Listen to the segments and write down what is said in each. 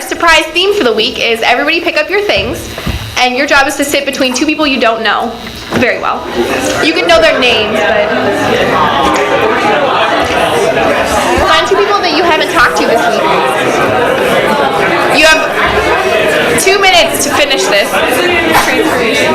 Surprise theme for the week is everybody pick up your things, and your job is to sit between two people you don't know very well. You can know their names, but find two people that you haven't talked to this week. You have 2 minutes to finish this transformation.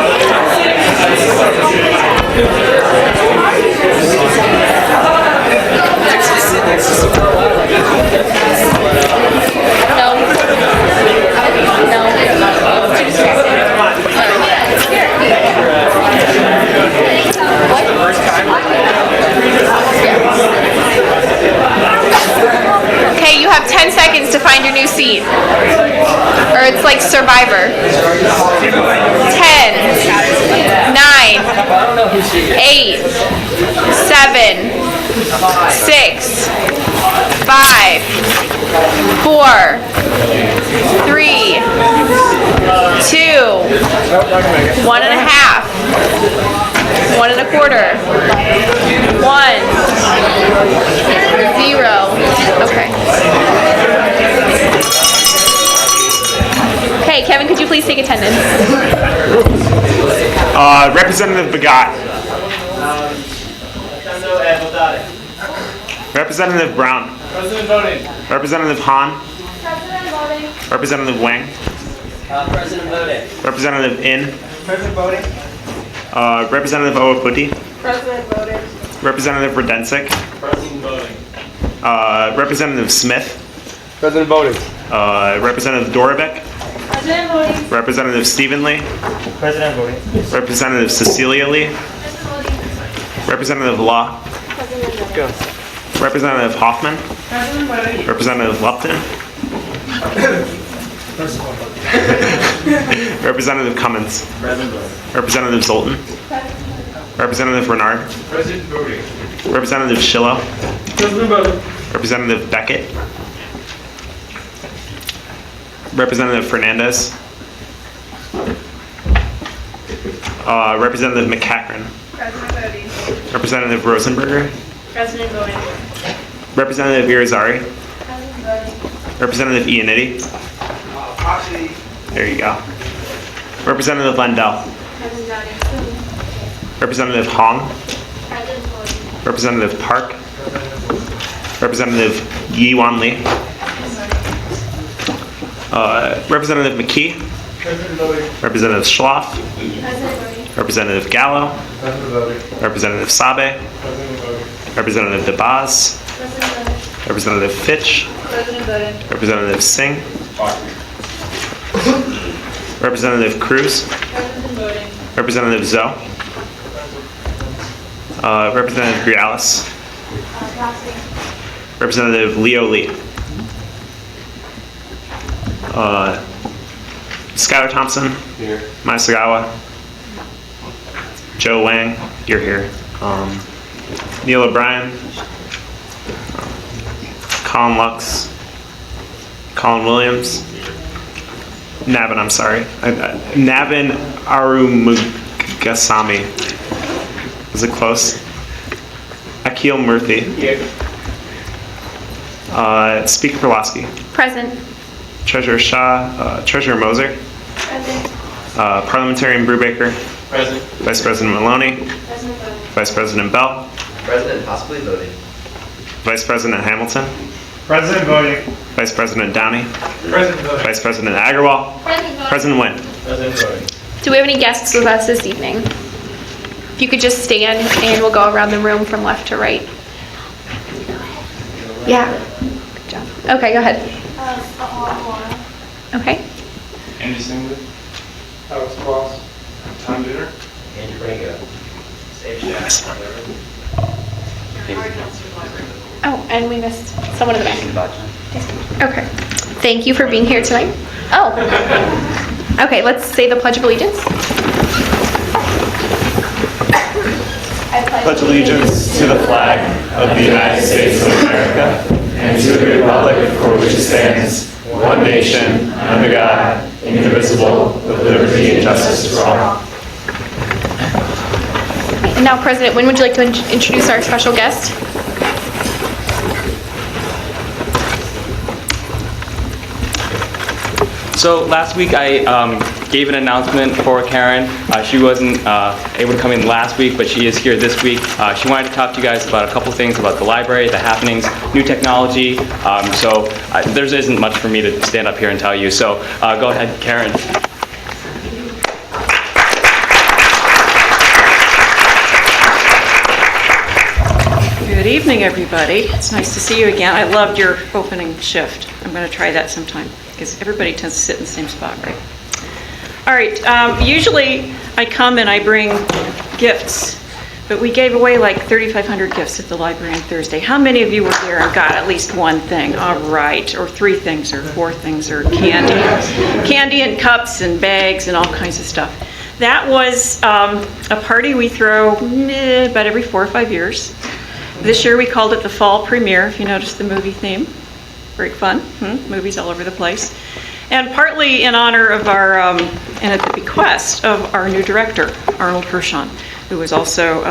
Okay, you have 10 seconds to find your new seat. Or it's like Survivor. 10, 9, 8, 7, 6, 5, 4, 3, 2, 1 and a half, 1 and a quarter, 1, 0. Okay. Okay, Kevin, could you please take attendance? Representative Bagat. Representative Brown. President voting. Representative Han. President voting. Representative Wang. President voting. Representative In. President voting. Representative Owaputi. President voting. Representative Rodencic. President voting. Representative Smith. President voting. Representative Dorabek. President voting. Representative Stephen Lee. President voting. Representative Cecilia Lee. President voting. Representative Law. President voting. Go. Representative Hoffman. President voting. Representative Lupton. Representative Cummins. President voting. Representative Zoltan. Representative Renard. President voting. Representative Schillo. President voting. Representative Beckett. Representative Fernandez. Representative McCachran. President voting. Representative Rosenberger. President voting. Representative Irizarry. President voting. Representative Iannitti. There you go. Representative Lendell. President voting. Representative Hong. President voting. Representative Park. Representative Yi-Wan Lee. Representative McKee. President voting. Representative Schloff. President voting. Representative Gallo. President voting. Representative Sabe. President voting. Representative DeBaz. President voting. Representative Fitch. President voting. Representative Singh. Representative Cruz. President voting. Representative Zoe. Representative Grialis. Passing. Representative Leo Lee. Skylar Thompson. Here. Mai Sagawa. Joe Wang. You're here. Neil O'Brien. Colin Lux. Colin Williams. Navin, I'm sorry. Navin Arumugasamy. Was it close? Akil Murthy. Here. Speaker Pulaski. Present. Treasurer Shah. Treasurer Moser. President. Parliamentarian Brubaker. President. Vice President Maloney. President voting. Vice President Bell. President possibly voting. Vice President Hamilton. President voting. Vice President Downey. President voting. Vice President Agarwal. President voting. President Nguyen. President voting. Do we have any guests with us this evening? If you could just stand and we'll go around the room from left to right. Yeah. Good job. Okay, go ahead. Alana. Okay. Andy Singlet. Alex Cross. Tom Dooner. Andrew Branco. Save Shack. Oh, and we missed someone in the back. Okay. Thank you for being here tonight. Oh. Okay, let's say the Pledge of Allegiance. Pledge allegiance to the flag of the United States of America and to the republic for which it stands, one nation, under God, indivisible, with liberty and justice for all. And now, President, when would you like to introduce our special guest? So last week I gave an announcement for Karen. She wasn't able to come in last week, but she is here this week. She wanted to talk to you guys about a couple things about the library, the happenings, new technology. There isn't much for me to stand up here and tell you. So go ahead, Karen. Good evening, everybody. It's nice to see you again. I loved your opening shift. I'm going to try that sometime because everybody tends to sit in the same spot, right? All right. Usually I come and I bring gifts, but we gave away like 3,500 gifts at the library on Thursday. How many of you were there and got at least one thing? All right. Or 3 things or 4 things or candy and cups and bags and all kinds of stuff. That was a party we throw about every 4 or 5 years. This year we called it the fall premiere, if you noticed the movie theme. Great fun, movies all over the place. And partly in honor of our, and at the bequest of our new director, Arnold Hirschon, who is also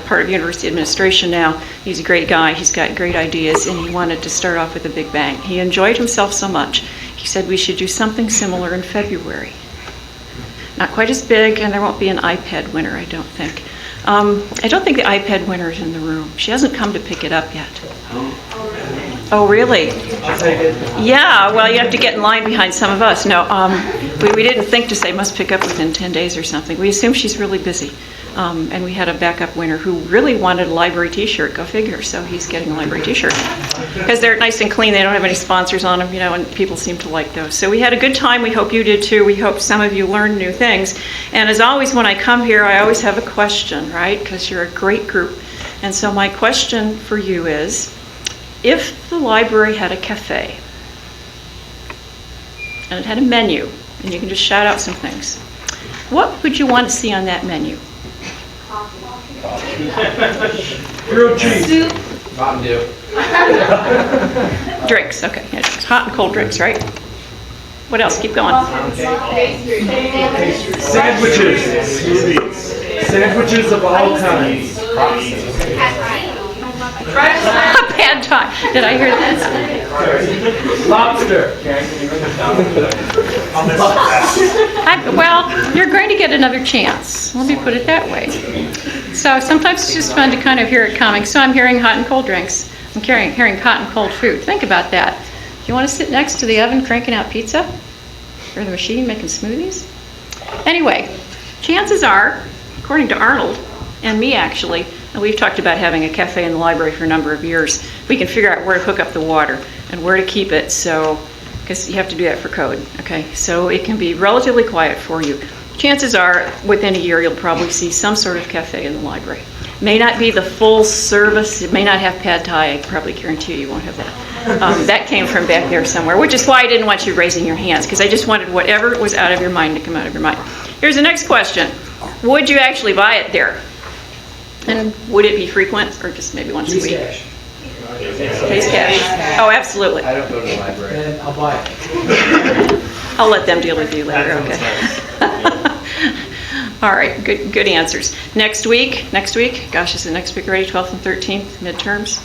part of university administration now. He's a great guy, he's got great ideas, and he wanted to start off with a big bang. He enjoyed himself so much, he said we should do something similar in February. Not quite as big, and there won't be an iPad winner, I don't think. I don't think the iPad winner is in the room. She hasn't come to pick it up yet. Oh, really? I'll take it. Yeah, well, you have to get in line behind some of us. No, we didn't think to say must pick up within 10 days or something. We assume she's really busy. And we had a backup winner who really wanted a library t-shirt, go figure, so he's getting a library t-shirt. Because they're nice and clean, they don't have any sponsors on them, and people seem to like those. So we had a good time, we hope you did too, we hope some of you learned new things. And as always, when I come here, I always have a question, right? Because you're a great group. And so my question for you is, if the library had a cafe, and it had a menu, and you can just shout out some things, what would you want to see on that menu? Grilled cheese. Soup. Mountain Dew. Drinks, okay. Yeah, drinks. Hot and cold drinks, right? What else? Keep going. Sandwiches. Sandwiches of all kinds. Bad time. Did I hear that? Lobster. Well, you're going to get another chance. Let me put it that way. So sometimes it's just fun to kind of hear it coming. So I'm hearing hot and cold drinks. I'm hearing hot and cold food. Think about that. Do you want to sit next to the oven cranking out pizza? Or the machine making smoothies? Anyway, chances are, according to Arnold, and me actually, and we've talked about having a cafe in the library for a number of years, we can figure out where to hook up the water and where to keep it, so, because you have to do that for code, okay? So it can be relatively quiet for you. Chances are, within a year, you'll probably see some sort of cafe in the library. May not be the full service, it may not have pad thai, I probably guarantee you won't have that. That came from back there somewhere, which is why I didn't want you raising your hands, because I just wanted whatever was out of your mind to come out of your mind. Here's the next question. Would you actually buy it there? And would it be frequent, or just maybe once a week? Cash. Pays cash. Oh, absolutely. I don't go to the library. Then I'll buy it. I'll let them deal with you later, okay? All right, good answers. Next week, gosh, is it next week already, 12th and 13th, midterms?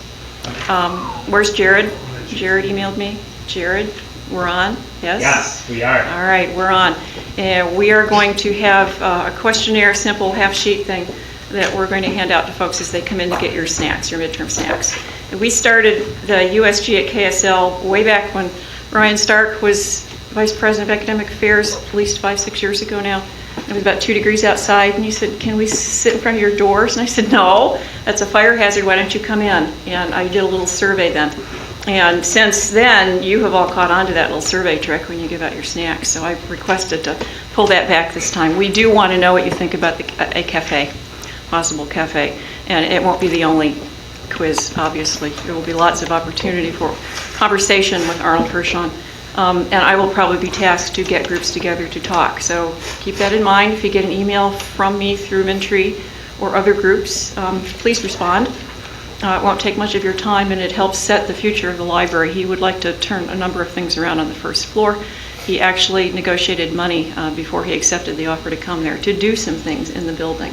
Where's Jared? Jared emailed me. Jared, we're on, yes? Yes, we are. All right, we're on. We are going to have a questionnaire, simple half-sheet thing that we're going to hand out to folks as they come in to get your snacks, your midterm snacks. And we started the USG at KSL way back when Ryan Stark was Vice President of Academic Affairs, at least 5-6 years ago now. It was about 2 degrees outside, and you said, can we sit in front of your doors? And I said, no, that's a fire hazard, why don't you come in? And I did a little survey then. And since then, you have all caught on to that little survey trick when you give out your snacks. So I've requested to pull that back this time. We do want to know what you think about a cafe, possible cafe. And it won't be the only quiz, obviously. There will be lots of opportunity for conversation with Arnold Hirschon. And I will probably be tasked to get groups together to talk. So keep that in mind. If you get an email from me through Mintree or other groups, please respond. It won't take much of your time, and it helps set the future of the library. He would like to turn a number of things around on the first floor. He actually negotiated money before he accepted the offer to come there to do some things in the building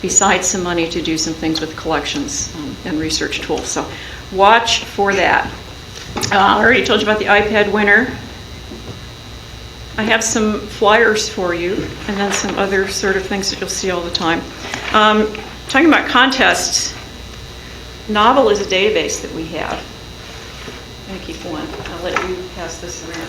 besides some money to do some things with collections and research tools. So watch for that. I already told you about the iPad winner. I have some flyers for you, and then some other sort of things that you'll see all the time. Talking about contests, Novel is a database that we have. I'm going to keep one. I'll let you pass this around.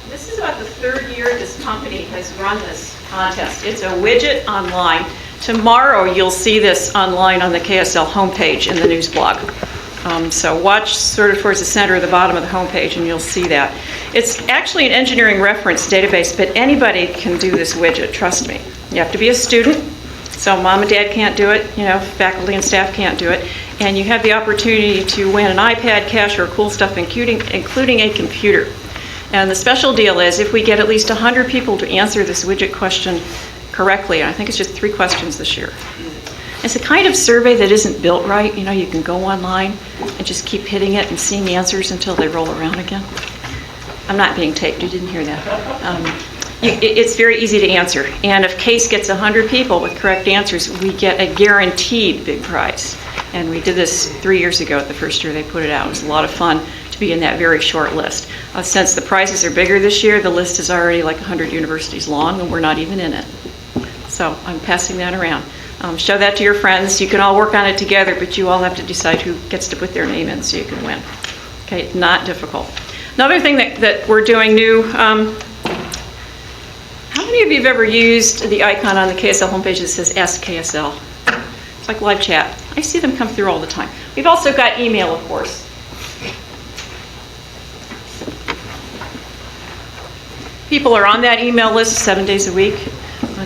This is about the third year this company has run this contest. It's a widget online. Tomorrow you'll see this online on the KSL homepage in the news blog. So watch sort of towards the center or the bottom of the homepage and you'll see that. It's actually an engineering reference database, but anybody can do this widget, trust me. You have to be a student, so mom and dad can't do it, faculty and staff can't do it, and you have the opportunity to win an iPad, cash, or cool stuff, including a computer. And the special deal is if we get at least 100 people to answer this widget question correctly, and I think it's just 3 questions this year. It's a kind of survey that isn't built right. You can go online and just keep hitting it and seeing the answers until they roll around again. I'm not being taped, you didn't hear that. It's very easy to answer. And if CASE gets 100 people with correct answers, we get a guaranteed big prize. And we did this 3 years ago at the first year they put it out. It was a lot of fun to be in that very short list. Since the prizes are bigger this year, the list is already like 100 universities long and we're not even in it. So I'm passing that around. Show that to your friends. You can all work on it together, but you all have to decide who gets to put their name in so you can win. Okay, not difficult. Another thing that we're doing new, how many of you have ever used the icon on the KSL homepage that says Ask KSL? It's like live chat. I see them come through all the time. We've also got email, of course. People are on that email list 7 days a week.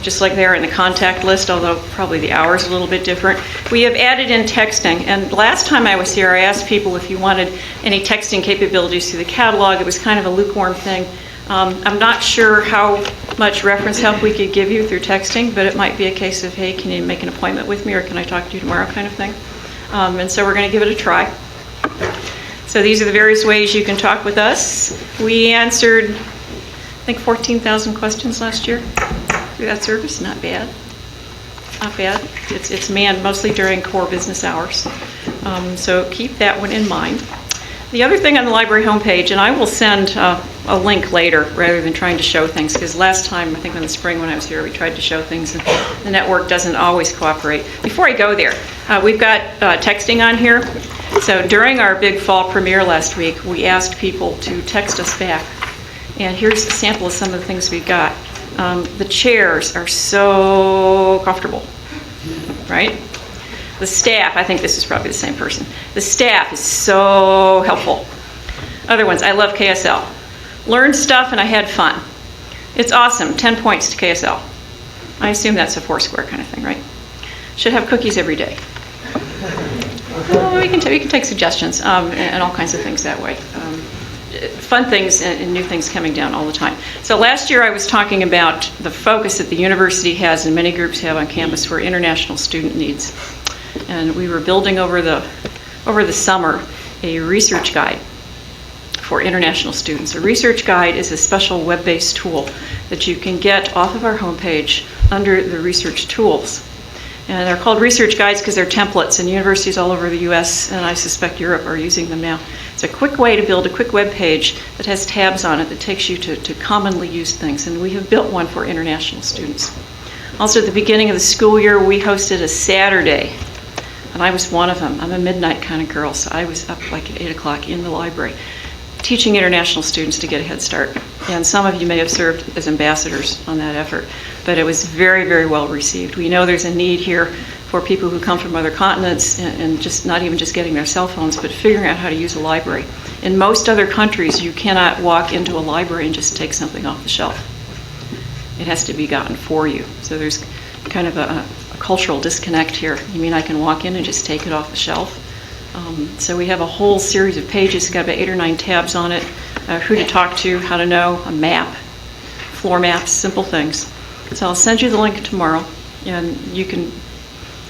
Just like they're in the contact list, although probably the hour's a little bit different. We have added in texting, and last time I was here, I asked people if you wanted any texting capabilities through the catalog. It was kind of a lukewarm thing. I'm not sure how much reference help we could give you through texting, but it might be a case of, hey, can you make an appointment with me, or can I talk to you tomorrow kind of thing. And so we're going to give it a try. So these are the various ways you can talk with us. We answered, I think, 14,000 questions last year. Through that service, not bad. Not bad. It's manned mostly during core business hours. So keep that one in mind. The other thing on the library homepage, and I will send a link later rather than trying to show things, because last time, I think in the spring when I was here, we tried to show things and the network doesn't always cooperate. Before I go there, we've got texting on here. So during our big fall premiere last week, we asked people to text us back. And here's a sample of some of the things we've got. The chairs are so comfortable, right? The staff, I think this is probably the same person. The staff is so helpful. Other ones, I love KSL. Learned stuff and I had fun. It's awesome, 10 points to KSL. I assume that's a Foursquare kind of thing, right? Should have cookies every day. Well, we can take suggestions and all kinds of things that way. Fun things and new things coming down all the time. So last year I was talking about the focus that the university has and many groups have on campus for international student needs. And we were building over the summer a research guide for international students. A research guide is a special web-based tool that you can get off of our homepage under the research tools. And they're called research guides because they're templates, and universities all over the US, and I suspect Europe, are using them now. It's a quick way to build a quick web page that has tabs on it that takes you to commonly used things, and we have built one for international students. Also, at the beginning of the school year, we hosted a Saturday, and I was one of them. I'm a midnight kind of girl, so I was up like at 8 o'clock in the library, teaching international students to get a head start. And some of you may have served as ambassadors on that effort, but it was very, very well received. We know there's a need here for people who come from other continents and just not even just getting their cell phones, but figuring out how to use a library. In most other countries, you cannot walk into a library and just take something off the shelf. It has to be gotten for you. So there's kind of a cultural disconnect here. You mean I can walk in and just take it off the shelf? So we have a whole series of pages. It's got about 8 or 9 tabs on it. Who to talk to, how to know, a map, floor maps, simple things. So I'll send you the link tomorrow, and you can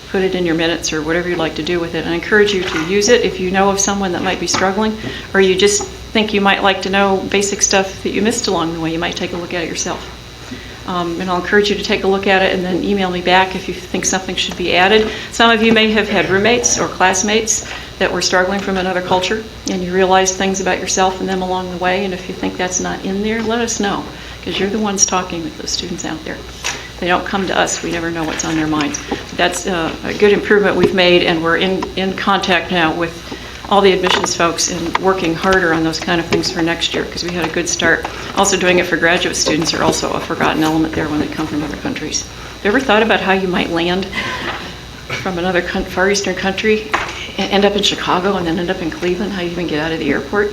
put it in your minutes or whatever you'd like to do with it. And I encourage you to use it if you know of someone that might be struggling, or you just think you might like to know basic stuff that you missed along the way. You might take a look at it yourself. And I'll encourage you to take a look at it and then email me back if you think something should be added. Some of you may have had roommates or classmates that were struggling from another culture, and you realized things about yourself and them along the way, and if you think that's not in there, let us know, because you're the ones talking with those students out there. They don't come to us, we never know what's on their minds. That's a good improvement we've made, and we're in contact now with all the admissions folks and working harder on those kind of things for next year, because we had a good start. Also doing it for graduate students are also a forgotten element there when they come from other countries. Have you ever thought about how you might land from another Far Eastern country, and end up in Chicago and then end up in Cleveland, how you even get out of the airport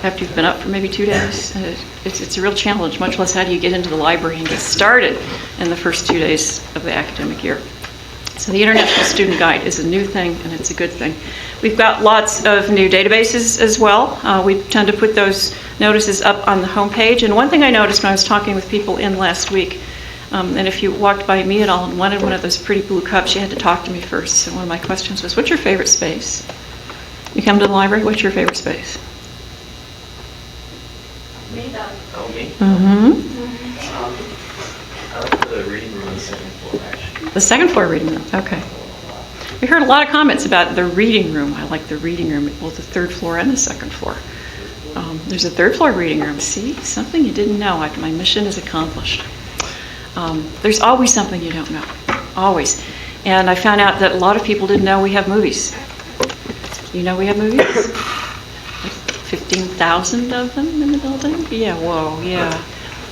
after you've been up for maybe 2 days? It's a real challenge, much less how do you get into the library and get started in the first 2 days of the academic year. So the International Student Guide is a new thing, and it's a good thing. We've got lots of new databases as well. We tend to put those notices up on the homepage. And one thing I noticed when I was talking with people in last week, and if you walked by me at all and wanted one of those pretty blue cups, you had to talk to me first. So one of my questions was, what's your favorite space? You come to the library, what's your favorite space? Me though. Oh, me? Mm-hmm. I like the reading room on the second floor, actually. The second floor reading room, okay. We heard a lot of comments about the reading room. I like the reading room at both the third floor and the second floor. There's a third floor reading room. See, something you didn't know. My mission is accomplished. There's always something you don't know, always. And I found out that a lot of people didn't know we have movies. You know we have movies? 15,000 of them in the building? Yeah, whoa, yeah.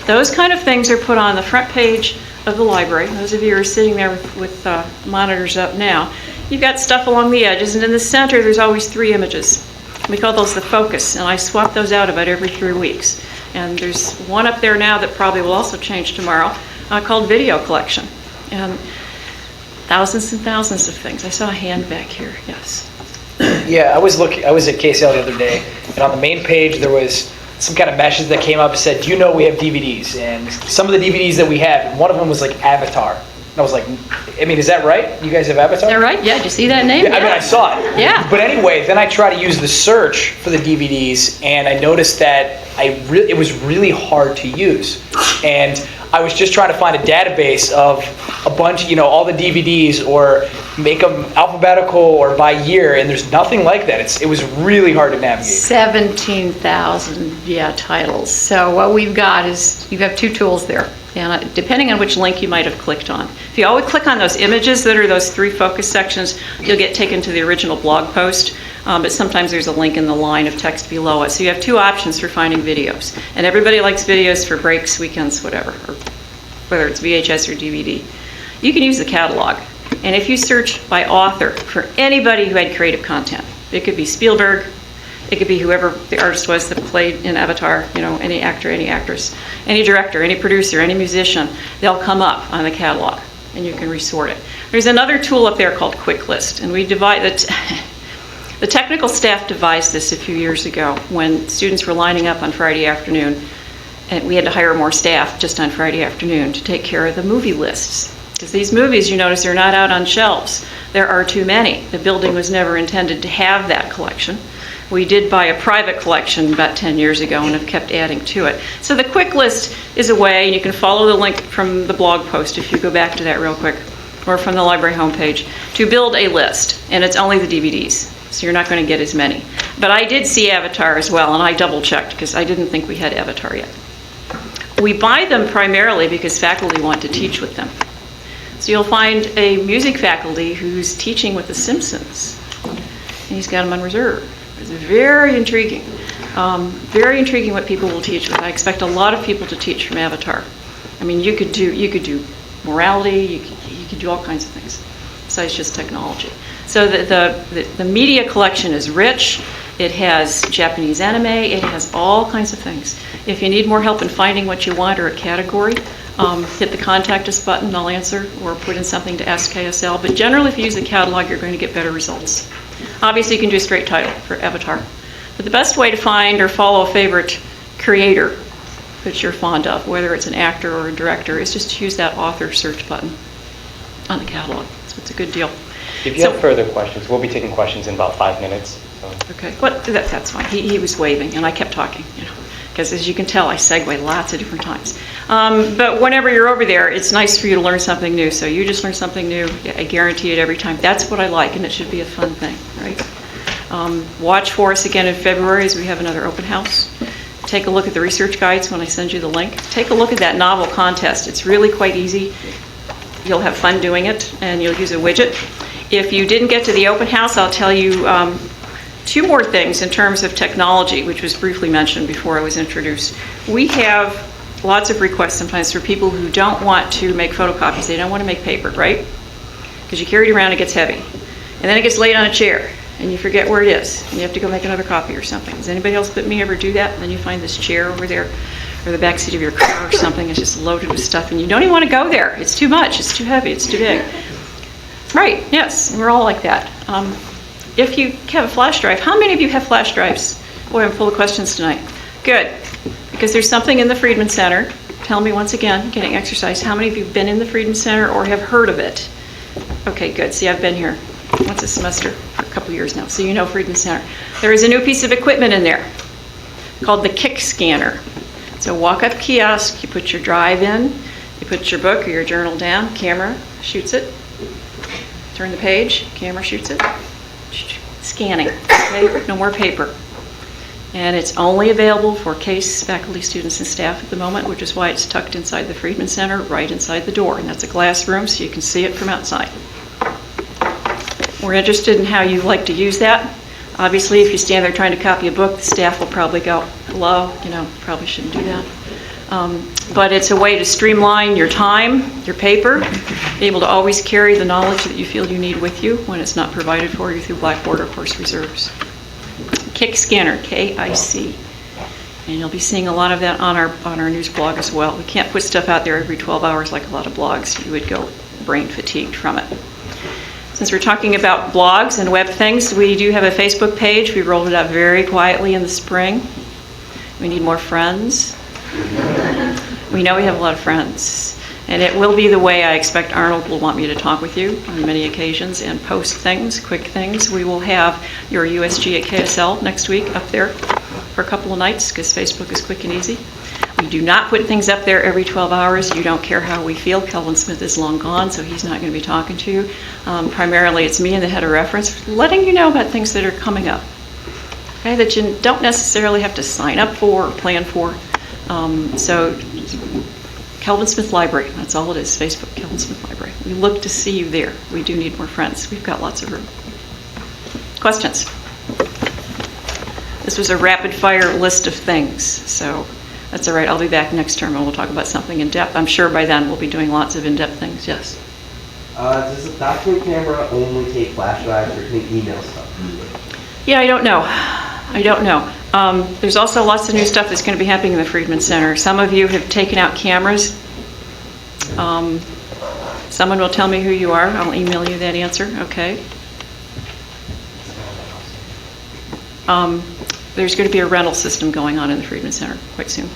Those kind of things are put on the front page of the library. Those of you who are sitting there with monitors up now, you've got stuff along the edges, and in the center there's always 3 images. We call those the focus, and I swap those out about every 3 weeks. And there's one up there now that probably will also change tomorrow, called Video Collection. And thousands and thousands of things. I saw a hand back here, yes. Yeah, I was at KCL the other day, and on the main page there was some kind of message that came up and said, do you know we have DVDs? And some of the DVDs that we have, one of them was like Avatar. And I was like, I mean, is that right? You guys have Avatar? Is that right? Yeah, did you see that name? Yeah, I mean, I saw it. Yeah. But anyway, then I tried to use the search for the DVDs, and I noticed that it was really hard to use. And I was just trying to find a database of a bunch, all the DVDs, or make them alphabetical or by year, and there's nothing like that. It was really hard to navigate. 17,000, titles. So what we've got is, you have 2 tools there. And depending on which link you might have clicked on. If you always click on those images that are those 3 focus sections, you'll get taken to the original blog post. But sometimes there's a link in the line of text below it. So you have 2 options for finding videos. And everybody likes videos for breaks, weekends, whatever, or whether it's VHS or DVD. You can use the catalog. And if you search by author for anybody who had creative content, it could be Spielberg, it could be whoever the artist was that played in Avatar, any actor, any actress, any director, any producer, any musician, they'll come up on the catalog and you can resort it. There's another tool up there called Quick List, and we divide it. The technical staff devised this a few years ago when students were lining up on Friday afternoon, and we had to hire more staff just on Friday afternoon to take care of the movie lists. Because these movies, you notice, they're not out on shelves. There are too many. The building was never intended to have that collection. We did buy a private collection about 10 years ago and have kept adding to it. So the Quick List is a way, and you can follow the link from the blog post if you go back to that real quick, or from the library homepage, to build a list. And it's only the DVDs, so you're not going to get as many. But I did see Avatar as well, and I double-checked because I didn't think we had Avatar yet. We buy them primarily because faculty want to teach with them. So you'll find a music faculty who's teaching with the Simpsons, and he's got them on reserve. It's very intriguing. Very intriguing what people will teach with. I expect a lot of people to teach from Avatar. I mean, you could do morality, you could do all kinds of things besides just technology. So the media collection is rich. It has Japanese anime. It has all kinds of things. If you need more help in finding what you want or a category, hit the contact us button, I'll answer, or put in something to ask KSL. But generally, if you use the catalog, you're going to get better results. Obviously, you can do a straight title for Avatar. But the best way to find or follow a favorite creator that you're fond of, whether it's an actor or a director, is just to use that author search button on the catalog. So it's a good deal. If you have further questions, we'll be taking questions in about 5 minutes. So. Okay, well, that's fine. He was waving, and I kept talking, because as you can tell, I segue lots of different times. But whenever you're over there, it's nice for you to learn something new. So you just learn something new. I guarantee it every time. That's what I like, and it should be a fun thing, right? Watch for us again in February as we have another open house. Take a look at the research guides when I send you the link. Take a look at that novel contest. It's really quite easy. You'll have fun doing it, and you'll use a widget. If you didn't get to the open house, I'll tell you 2 more things in terms of technology, which was briefly mentioned before I was introduced. We have lots of requests sometimes for people who don't want to make photocopies. They don't want to make paper, right? Because you carry it around, it gets heavy. And then it gets laid on a chair, and you forget where it is, and you have to go make another copy or something. Does anybody else but me ever do that? And then you find this chair over there, or the back seat of your car or something, it's just loaded with stuff, and you don't even want to go there. It's too much, it's too heavy, it's too big. Right, yes, we're all like that. If you have a flash drive, how many of you have flash drives? Boy, I'm full of questions tonight. Good, because there's something in the Friedman Center. Tell me once again, getting exercise, how many of you have been in the Friedman Center or have heard of it? Okay, good. See, I've been here once a semester for a couple years now, so you know Friedman Center. There is a new piece of equipment in there called the Kick Scanner. It's a walk-up kiosk. You put your drive in, you put your book or your journal down, camera shoots it, turn the page, camera shoots it, scanning, okay? No more paper. And it's only available for case faculty, students, and staff at the moment, which is why it's tucked inside the Friedman Center, right inside the door. And that's a glass room, so you can see it from outside. We're interested in how you like to use that. Obviously, if you stand there trying to copy a book, the staff will probably go, hello, probably shouldn't do that. But it's a way to streamline your time, your paper, be able to always carry the knowledge that you feel you need with you when it's not provided for you through Blackboard or Course Reserves. Kick Scanner, K-I-C. And you'll be seeing a lot of that on our news blog as well. We can't put stuff out there every 12 hours like a lot of blogs. You would go brain fatigued from it. Since we're talking about blogs and web things, we do have a Facebook page. We rolled it out very quietly in the spring. We need more friends. We know we have a lot of friends. And it will be the way I expect Arnold will want me to talk with you on many occasions and post things, quick things. We will have your USG at KSL next week up there for a couple of nights because Facebook is quick and easy. We do not put things up there every 12 hours. You don't care how we feel. Kelvin Smith is long gone, so he's not going to be talking to you. Primarily, it's me and the head of reference letting you know about things that are coming up, okay, that you don't necessarily have to sign up for or plan for. So Kelvin Smith Library, that's all it is, Facebook, Kelvin Smith Library. We look to see you there. We do need more friends. We've got lots of room. Questions? This was a rapid fire list of things, so that's all right. I'll be back next term and we'll talk about something in depth. I'm sure by then we'll be doing lots of in-depth things, yes. Does the document camera only take flash drives or can it email stuff? Yeah, I don't know. There's also lots of new stuff that's going to be happening in the Friedman Center. Some of you have taken out cameras. Someone will tell me who you are. I'll email you that answer, okay? There's going to be a rental system going on in the Friedman Center quite soon.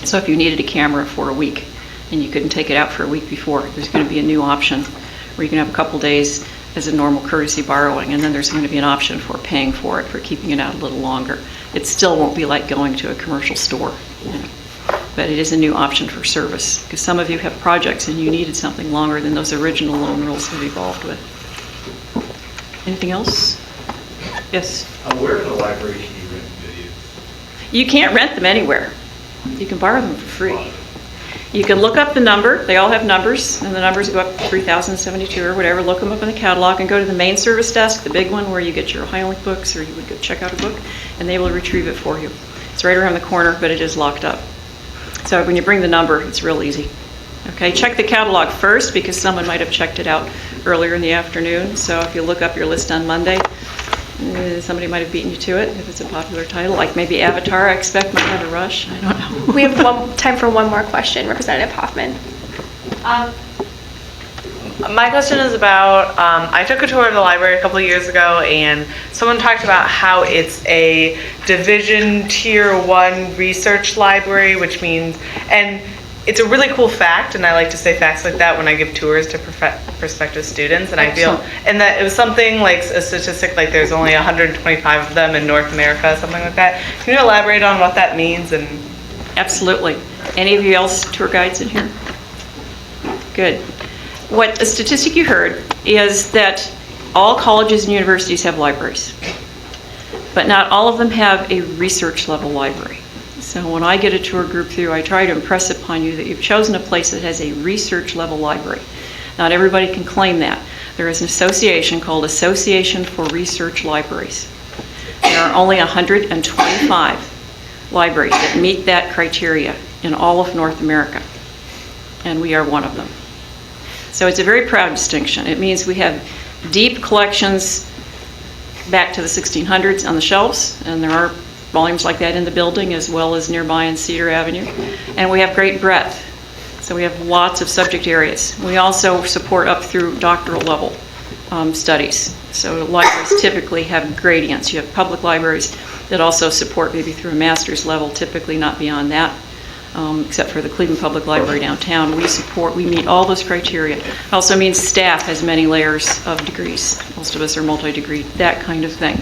So if you needed a camera for a week and you couldn't take it out for a week before, there's going to be a new option where you can have a couple days as a normal courtesy borrowing, and then there's going to be an option for paying for it, for keeping it out a little longer. It still won't be like going to a commercial store, but it is a new option for service, because some of you have projects and you needed something longer than those original loan rules have evolved with. Anything else? Yes? Where in the library can you rent videos? You can't rent them anywhere. You can borrow them for free. You can look up the number. They all have numbers, and the numbers go up to 3072 or whatever. Look them up in the catalog and go to the main service desk, the big one where you get your Highlink books, or you would go check out a book, and they will retrieve it for you. It's right around the corner, but it is locked up. So when you bring the number, it's real easy. Okay, check the catalog first because someone might have checked it out earlier in the afternoon. So if you look up your list on Monday, somebody might have beaten you to it if it's a popular title, like maybe Avatar, I expect, might have a rush. I don't know. We have time for one more question. Representative Hoffman. My question is about, I took a tour of the library a couple of years ago and someone talked about how it's a Division Tier 1 research library, which means, and it's a really cool fact, and I like to say facts like that when I give tours to prospective students, and I feel, and that it was something like a statistic like there's only 125 of them in North America, something like that. Can you elaborate on what that means? And Absolutely. Any of you else tour guides in here? Good. What the statistic you heard is that all colleges and universities have libraries, but not all of them have a research level library. So when I get a tour group through, I try to impress upon you that you've chosen a place that has a research level library. Not everybody can claim that. There is an association called Association for Research Libraries. There are only 125 libraries that meet that criteria in all of North America, and we are one of them. So it's a very proud distinction. It means we have deep collections back to the 1600s on the shelves, and there are volumes like that in the building as well as nearby on Cedar Avenue. And we have great breadth. So we have lots of subject areas. We also support up through doctoral level studies. So libraries typically have gradients. You have public libraries that also support maybe through a master's level, typically not beyond that. Except for the Cleveland Public Library downtown. We meet all those criteria. It also means staff has many layers of degrees. Most of us are multi-degree, that kind of thing.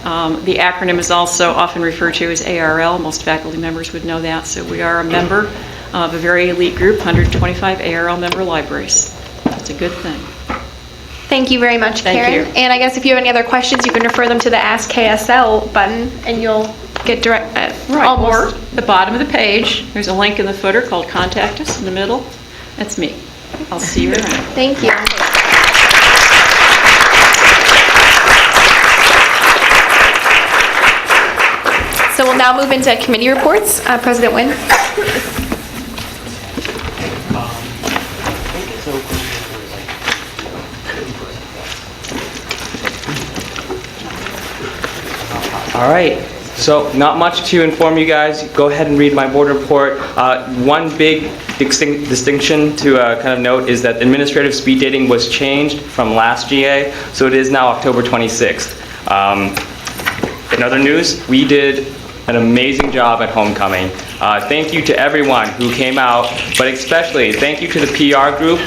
The acronym is also often referred to as ARL. Most faculty members would know that. So we are a member of a very elite group, 125 ARL member libraries. That's a good thing. Thank you very much, Thank Karen. you. And I guess if you have any other questions, you can refer them to the Ask KSL button, and you'll get direct, or The bottom of the page, there's a link in the footer called Contact Us in the middle. That's me. I'll see you around. thank you. So we'll now move into committee reports. President Wynn. All right, so not much to inform you guys. Go ahead and read my board report. One big distinction to kind of note is that administrative speed dating was changed from last GA, so it is now October 26th. In other news, we did an amazing job at homecoming. Thank you to everyone who came out, but especially thank you to the PR group,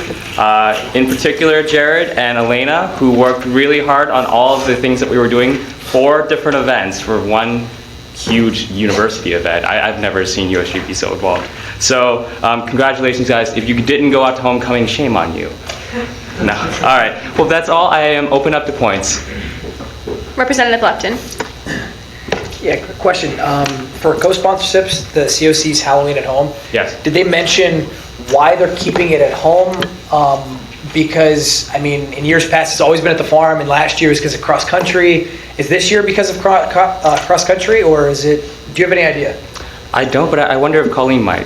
in particular Jared and Elena, who worked really hard on all of the things that we were doing. 4 different events for one huge university event. I've never seen USG be so involved. So congratulations, guys. If you didn't go out to homecoming, shame on you. No. All right. Well, that's all. I am open up to points. Representative Lepton. Yeah, quick question. For co-sponsorships, the COC's Halloween at Home. Yes. Did they mention why they're keeping it at home? Because, I mean, in years past, it's always been at the farm, and last year was because of cross-country. Is this year because of cross-country, or is it, do you have any idea? I don't, but I wonder if Colleen might.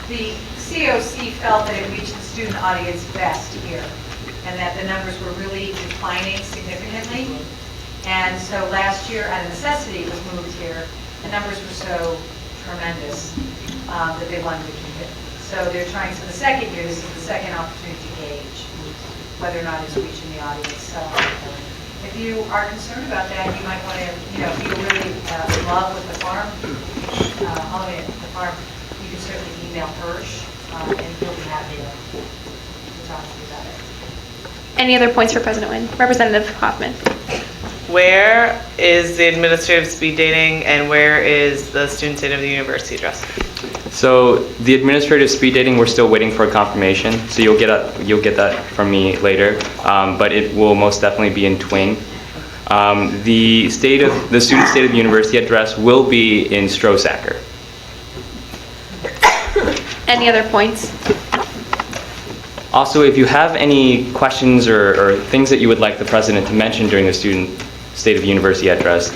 The COC felt that it reached the student audience best here, and that the numbers were really declining significantly. And so last year, out of necessity, it was moved here. The numbers were so tremendous that they wanted to keep it. So they're trying, so the second year, this is the second opportunity to gauge whether or not it's reaching the audience. So if you are concerned about that, you might want to, if you're really in love with the farm, home at the farm, you can certainly email Hirsch, and he'll be happy to talk to you about it. Any other points for President Wynn? Representative Hoffman. Where is the administrative speed dating and where is the student state of the university address? So the administrative speed dating, we're still waiting for a confirmation. So you'll get that from me later, but it will most definitely be in Twing. The student state of the university address will be in Strosacker. Any other points? Also, if you have any questions or things that you would like the president to mention during the student state of the university address,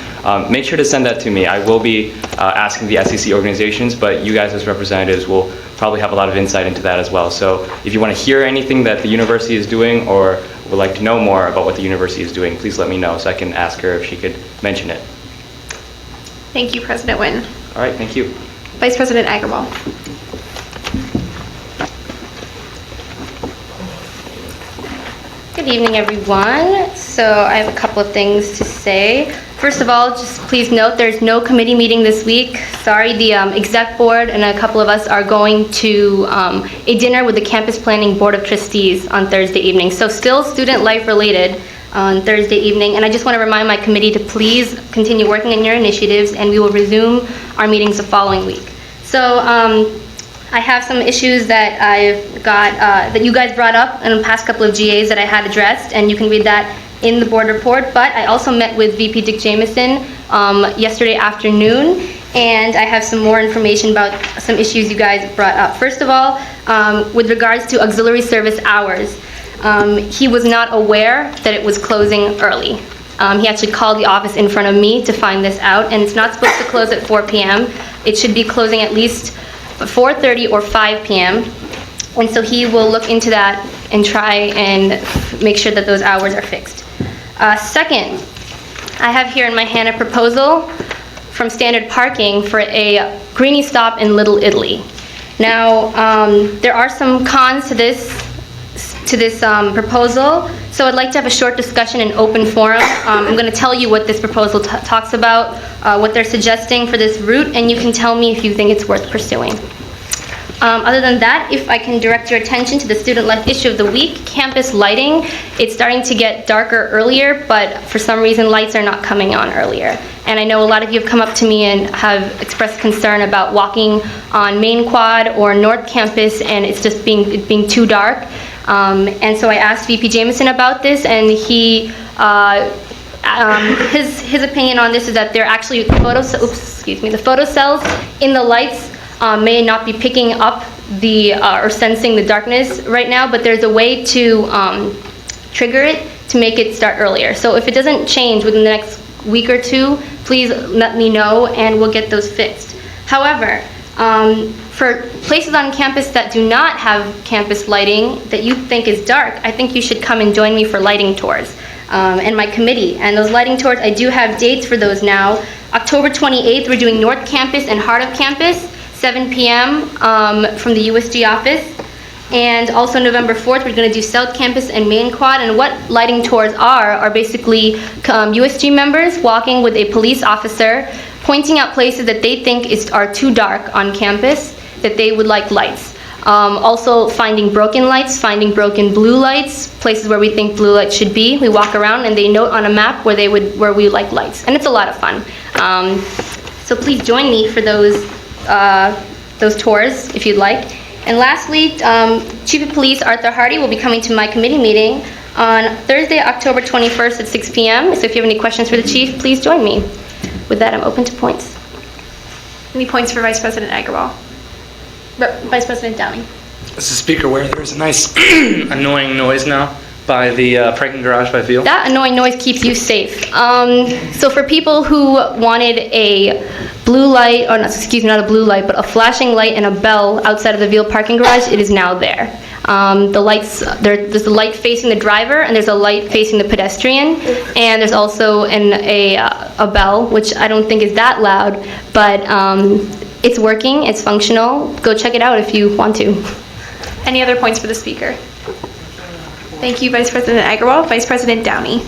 make sure to send that to me. I will be asking the SEC organizations, but you guys as representatives will probably have a lot of insight into that as well. So if you want to hear anything that the university is doing or would like to know more about what the university is doing, please let me know so I can ask her if she could mention it. Thank you, President Wynn. All right, thank you. Vice President Agarwal. Good evening, everyone. So I have a couple of things to say. First of all, just please note there's no committee meeting this week. Sorry, the exec board and a couple of us are going to a dinner with the Campus Planning Board of Trustees on Thursday evening. So still student life related on Thursday evening. And I just want to remind my committee to please continue working on your initiatives, and we will resume our meetings the following week. So So I have some issues that I've got, that you guys brought up in the past couple of GAs that I had addressed, and you can read that in the board report. But I also met with VP Dick Jamieson yesterday afternoon, and I have some more information about some issues you guys brought up. First of all, with regards to auxiliary service hours, he was not aware that it was closing early. He actually called the office in front of me to find this out, and it's not supposed to close at 4 p.m. It should be closing at least 4:30 or 5 p.m. And so he will look into that and try and make sure that those hours are fixed. Second, I have here in my hand a proposal from Standard Parking for a greenie stop in Little Italy. Now, there are some cons to this proposal, so I'd like to have a short discussion in open forum. I'm going to tell you what this proposal talks about, what they're suggesting for this route, and you can tell me if you think it's worth pursuing. Other than that, if I can direct your attention to the student life issue of the week, campus lighting. It's starting to get darker earlier, but for some reason lights are not coming on earlier. And I know a lot of you have come up to me and have expressed concern about walking on Main Quad or North Campus and it's just being too dark. And so I asked VP Jamieson about this, and he his opinion on this is that they're actually the photo cells in the lights may not be picking up or sensing the darkness right now, but there's a way to trigger it to make it start earlier. So if it doesn't change within the next week or two, please let me know and we'll get those fixed. However, for places on campus that do not have campus lighting that you think is dark, I think you should come and join me for lighting tours and my committee. And those lighting tours, I do have dates for those now. October 28th, we're doing North Campus and Heart of Campus, 7 p.m. From the USG office. And also November 4th, we're going to do South Campus and Main Quad. And what lighting tours are basically USG members walking with a police officer, pointing out places that they think are too dark on campus, that they would like lights. Also finding broken lights, finding broken blue lights, places where we think blue lights should be. We walk around and they note on a map where we like lights. And it's a lot of fun. So please join me for those tours if you'd like. And lastly, Chief of Police Arthur Hardy will be coming to my committee meeting on Thursday, October 21st at 6 p.m. So if you have any questions for the Chief, please join me. With that, I'm open to points. Any points for Vice President Agrawal? Vice President Downey. Mr. Speaker, where there's a nice annoying noise now by the parking garage by Veal. That annoying noise keeps you safe. So for people who wanted a blue light, or not a blue light, but a flashing light and a bell outside of the Veal parking garage, it is now there. The lights, there's a light facing the driver, and there's a light facing the pedestrian, and there's also a bell, which I don't think is that loud, but it's working, it's functional. Go check it out if you want to. Any other points for the speaker? Thank you, Vice President Agrawal. Vice President Downey.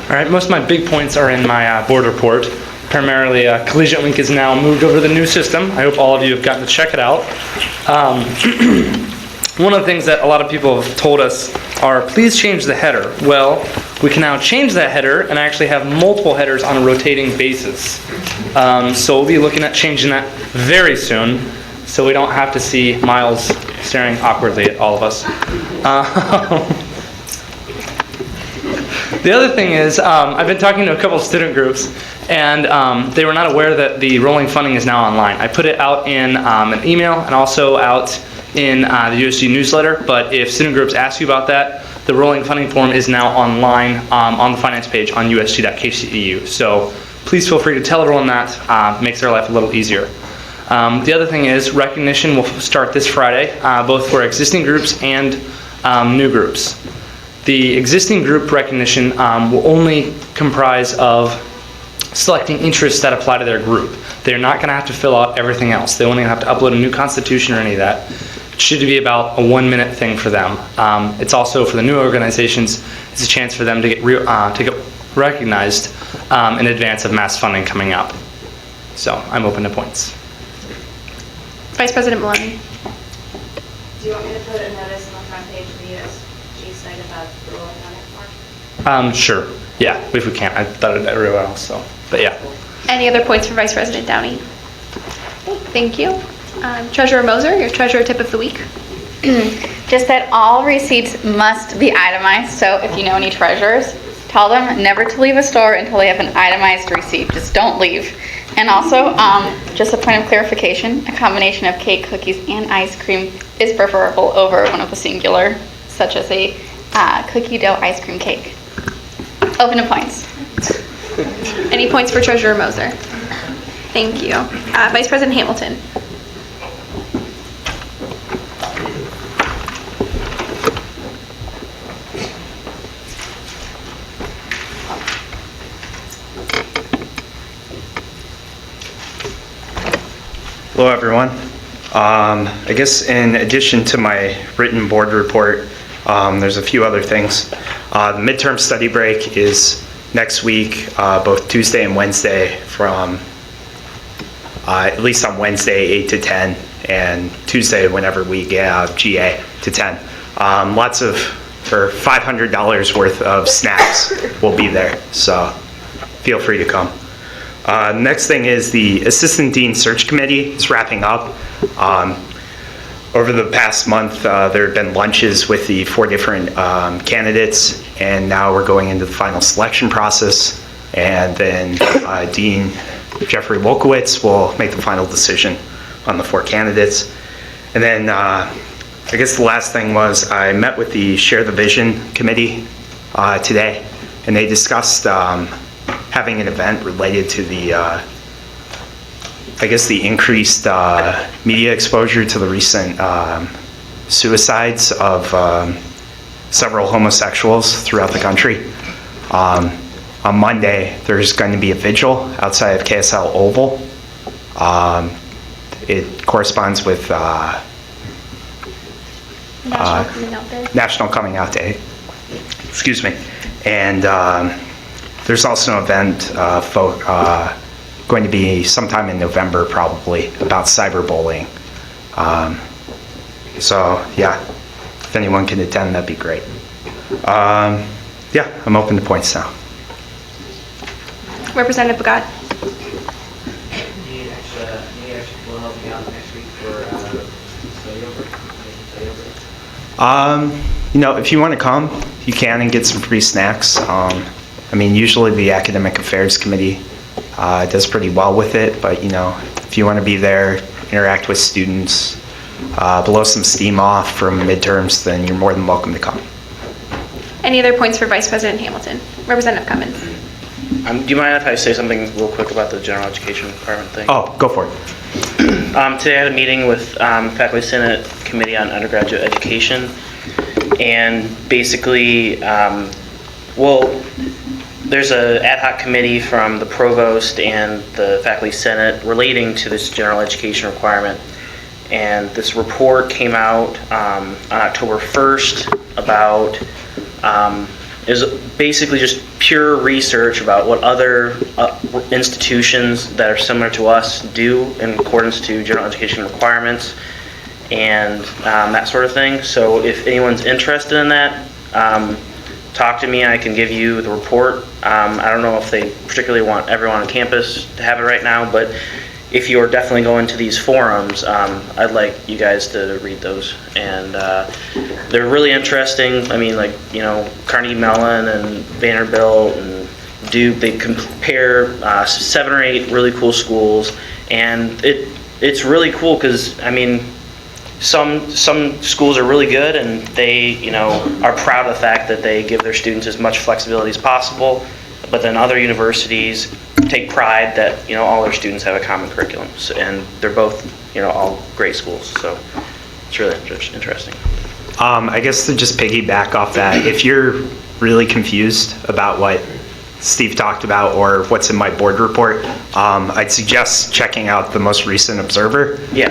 All right, most of my big points are in my board report. Primarily, Collegiate Link is now moved over to the new system. I hope all of you have gotten to check it out. One of the things that a lot of people have told us are, please change the header. Well, we can now change that header and actually have multiple headers on a rotating basis. So we'll be looking at changing that very soon, so we don't have to see Miles staring awkwardly at all of us. The other thing is, I've been talking to a couple of student groups, and they were not aware that the rolling funding is now online. I put it out in an email and also out in the USG newsletter, but if student groups ask you about that, the rolling funding form is now online on the finance page on usg.kcu. So please feel free to tell everyone that. Makes their life a little easier. The other thing is, recognition will start this Friday, both for existing groups and new groups. The existing group recognition will only comprise of selecting interests that apply to their group. They're not going to have to fill out everything else. They won't even have to upload a new constitution or any of that. It should be about a 1-minute thing for them. It's also for the new organizations, it's a chance for them to get recognized in advance of mass funding coming up. So I'm open to points. Vice President Maloney. Do you want me to put a notice on the front page of the USG site about the rolling on it more? Sure. Yeah, if we can. I thought it everywhere else. So, but yeah. Any other points for Vice President Downey? Okay, thank you. Treasurer Moser, your treasurer tip of the week. Just that all receipts must be itemized, so if you know any treasurers, tell them never to leave a store until they have an itemized receipt. Just don't leave. And also, just a point of clarification, a combination of cake, cookies, and ice cream is preferable over one of the singular, such as a cookie dough ice cream cake. Open to points. Any points for Treasurer Moser? Thank you. Vice President Hamilton. Hello, everyone. I guess in addition to my written board report, there's a few other things. The midterm study break is next week, both Tuesday and Wednesday from, at least on Wednesday, 8 to 10, and Tuesday whenever we get out of GA to 10. For $500 worth of snacks will be there, so feel free to come. Next thing is the Assistant Dean Search Committee is wrapping up. Over the past month, there have been lunches with the 4 different candidates, and now we're going into the final selection process. And then Dean Jeffrey Wolkowitz will make the final decision on the 4 candidates. And then I guess the last thing was I met with the Share the Vision Committee today, and they discussed having an event related to the, I guess the increased media exposure to the recent suicides of several homosexuals throughout the country. On Monday, there's going to be a vigil outside of KSL Oval. It corresponds with National Coming Out Day. Excuse me. And there's also an event going to be sometime in November probably about cyberbullying. So yeah, if anyone can attend, that'd be great. Yeah, I'm open to points now. Representative Bagat. Need extra will help me out next week for study over? You know, if you want to come, you can and get some free snacks. I mean, usually the Academic Affairs Committee does pretty well with it, but you know, if you want to be there, interact with students, blow some steam off from midterms, then you're more than welcome to come. Any other points for Vice President Hamilton? Representative Cummins. Do you mind if I say something real quick about the general education requirement thing? Oh, go for it. Today I had a meeting with Faculty Senate Committee on Undergraduate Education, and basically, there's an ad hoc committee from the provost and the faculty senate relating to this general education requirement. And this report came out on October 1st about, is basically just pure research about what other institutions that are similar to us do in accordance to general education requirements and that sort of thing. So if anyone's interested in that, talk to me. I can give you the report. I don't know if they particularly want everyone on campus to have it right now, but if you're definitely going to these forums, I'd like you guys to read those. And they're really interesting. I mean, like, you know, Carnegie Mellon and Vanderbilt and Duke, they compare 7 or 8 really cool schools. And it's really cool because, I mean, some schools are really good and they, you know, are proud of the fact that they give their students as much flexibility as possible. But then other universities take pride that, you know, all their students have a common curriculum. So, and they're both, you know, all great schools. So it's really interesting. I guess to just piggyback off that, if you're really confused about what Steve talked about or what's in my board report, I'd suggest checking out the most recent Observer. Yeah.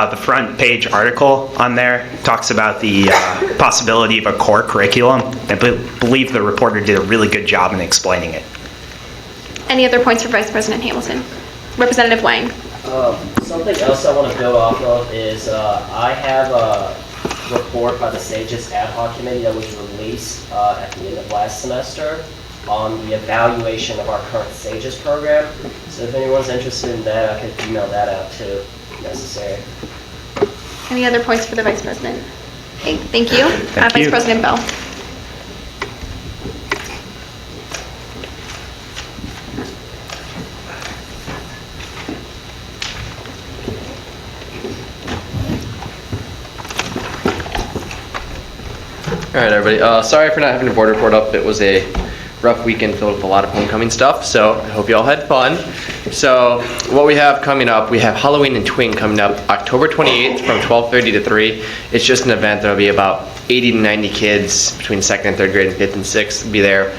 The front page article on there talks about the possibility of a core curriculum. I believe the reporter did a really good job in explaining it. Any other points for Vice President Hamilton? Representative Wang. Something else I want to build off of is I have a report by the SAGES ad hoc committee that was released at the end of last semester. on the evaluation of our current SAGES program. So if anyone's interested in that, I could email that out too, if necessary. Any other points for the Vice President? Okay, thank you. Vice President Bell. All right, everybody. Sorry for not having a board report up. It was a rough weekend filled with a lot of homecoming stuff, so I hope you all had fun. So what we have coming up, we have Halloween and Twing coming up October 28th from 12:30 to 3. It's just an event. There'll be about 80 to 90 kids between 2nd and 3rd grade and 5th and 6th will be there.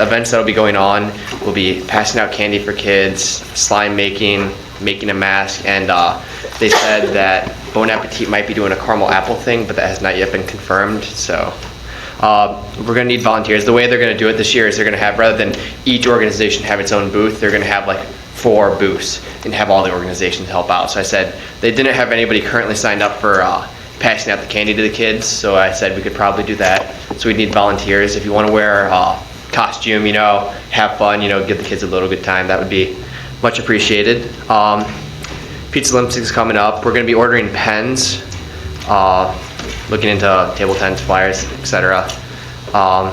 Events that will be going on will be passing out candy for kids, slime making a mask, and they said that Bon Appetit might be doing a caramel apple thing, but that has not yet been confirmed. So we're going to need volunteers. The way they're going to do it this year is they're going to have, rather than each organization have its own booth, they're going to have like 4 booths and have all the organizations help out. So I said they didn't have anybody currently signed up for passing out the candy to the kids, so I said we could probably do that. So we need volunteers. If you want to wear costume, have fun, give the kids a little good time, that would be much appreciated. Pizza Olympics is coming up. We're going to be ordering pens, looking into table tents, flyers, etc. I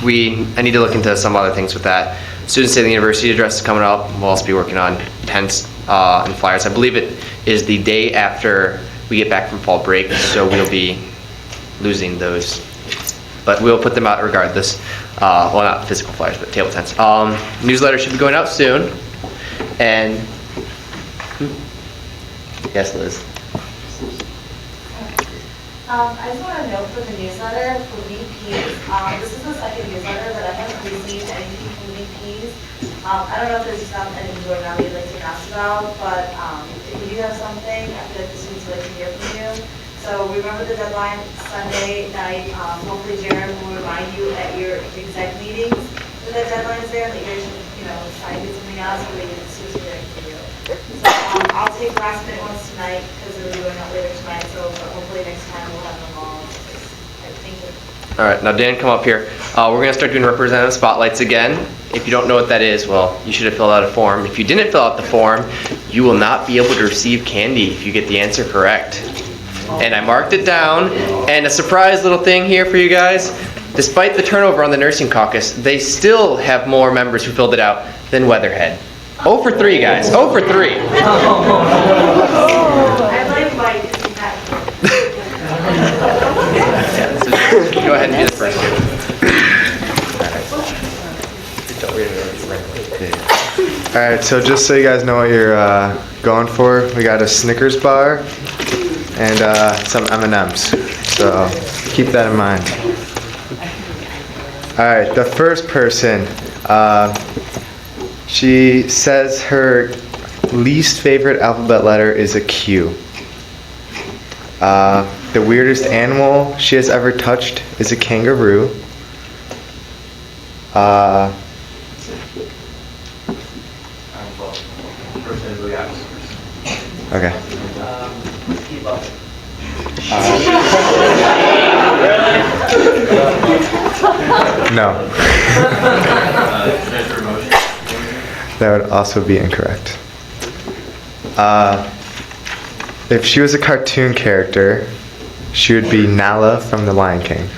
need to look into some other things with that. Student State of the University address is coming up. We'll also be working on tents and flyers. I believe it is the day after we get back from fall break, so we'll be losing those. But we'll put them out regardless. Well, not physical flyers, but table tents. Newsletter should be going out soon. And yes, Liz. I just want to note for the newsletter for VPs, this is the second newsletter that I haven't received anything from VPs. I don't know if there's anything going on that you'd like to ask about, but if you do have something, I feel like the students would like to hear from you. So remember the deadline Sunday night. Hopefully Jaron will remind you at your exec meetings that the deadline is there, that you're trying to get something else, so that the students are ready for you. So I'll take last minute ones tonight because they'll be going out later tonight. So but hopefully next time we'll have them all. Thank you. All right, now Dan, come up here. We're going to start doing representative spotlights again. If you don't know what that is, well, you should have filled out a form. If you didn't fill out the form, you will not be able to receive candy if you get the answer correct. And I marked it down. And a surprise little thing here for you guys. Despite the turnover on the nursing caucus, they still have more members who filled it out than Weatherhead. 0 for 3, guys. 0 for 3. I blame Mike. Yeah, so go ahead and be the first kid. All right, so just so you guys know what you're going for, we got a Snickers bar and some M&Ms. So keep that in mind. All right, the first person, she says her least favorite alphabet letter is a Q. The weirdest animal she has ever touched is a kangaroo. Okay. No. That would also be incorrect. If she was a cartoon character, she would be Nala from The Lion King.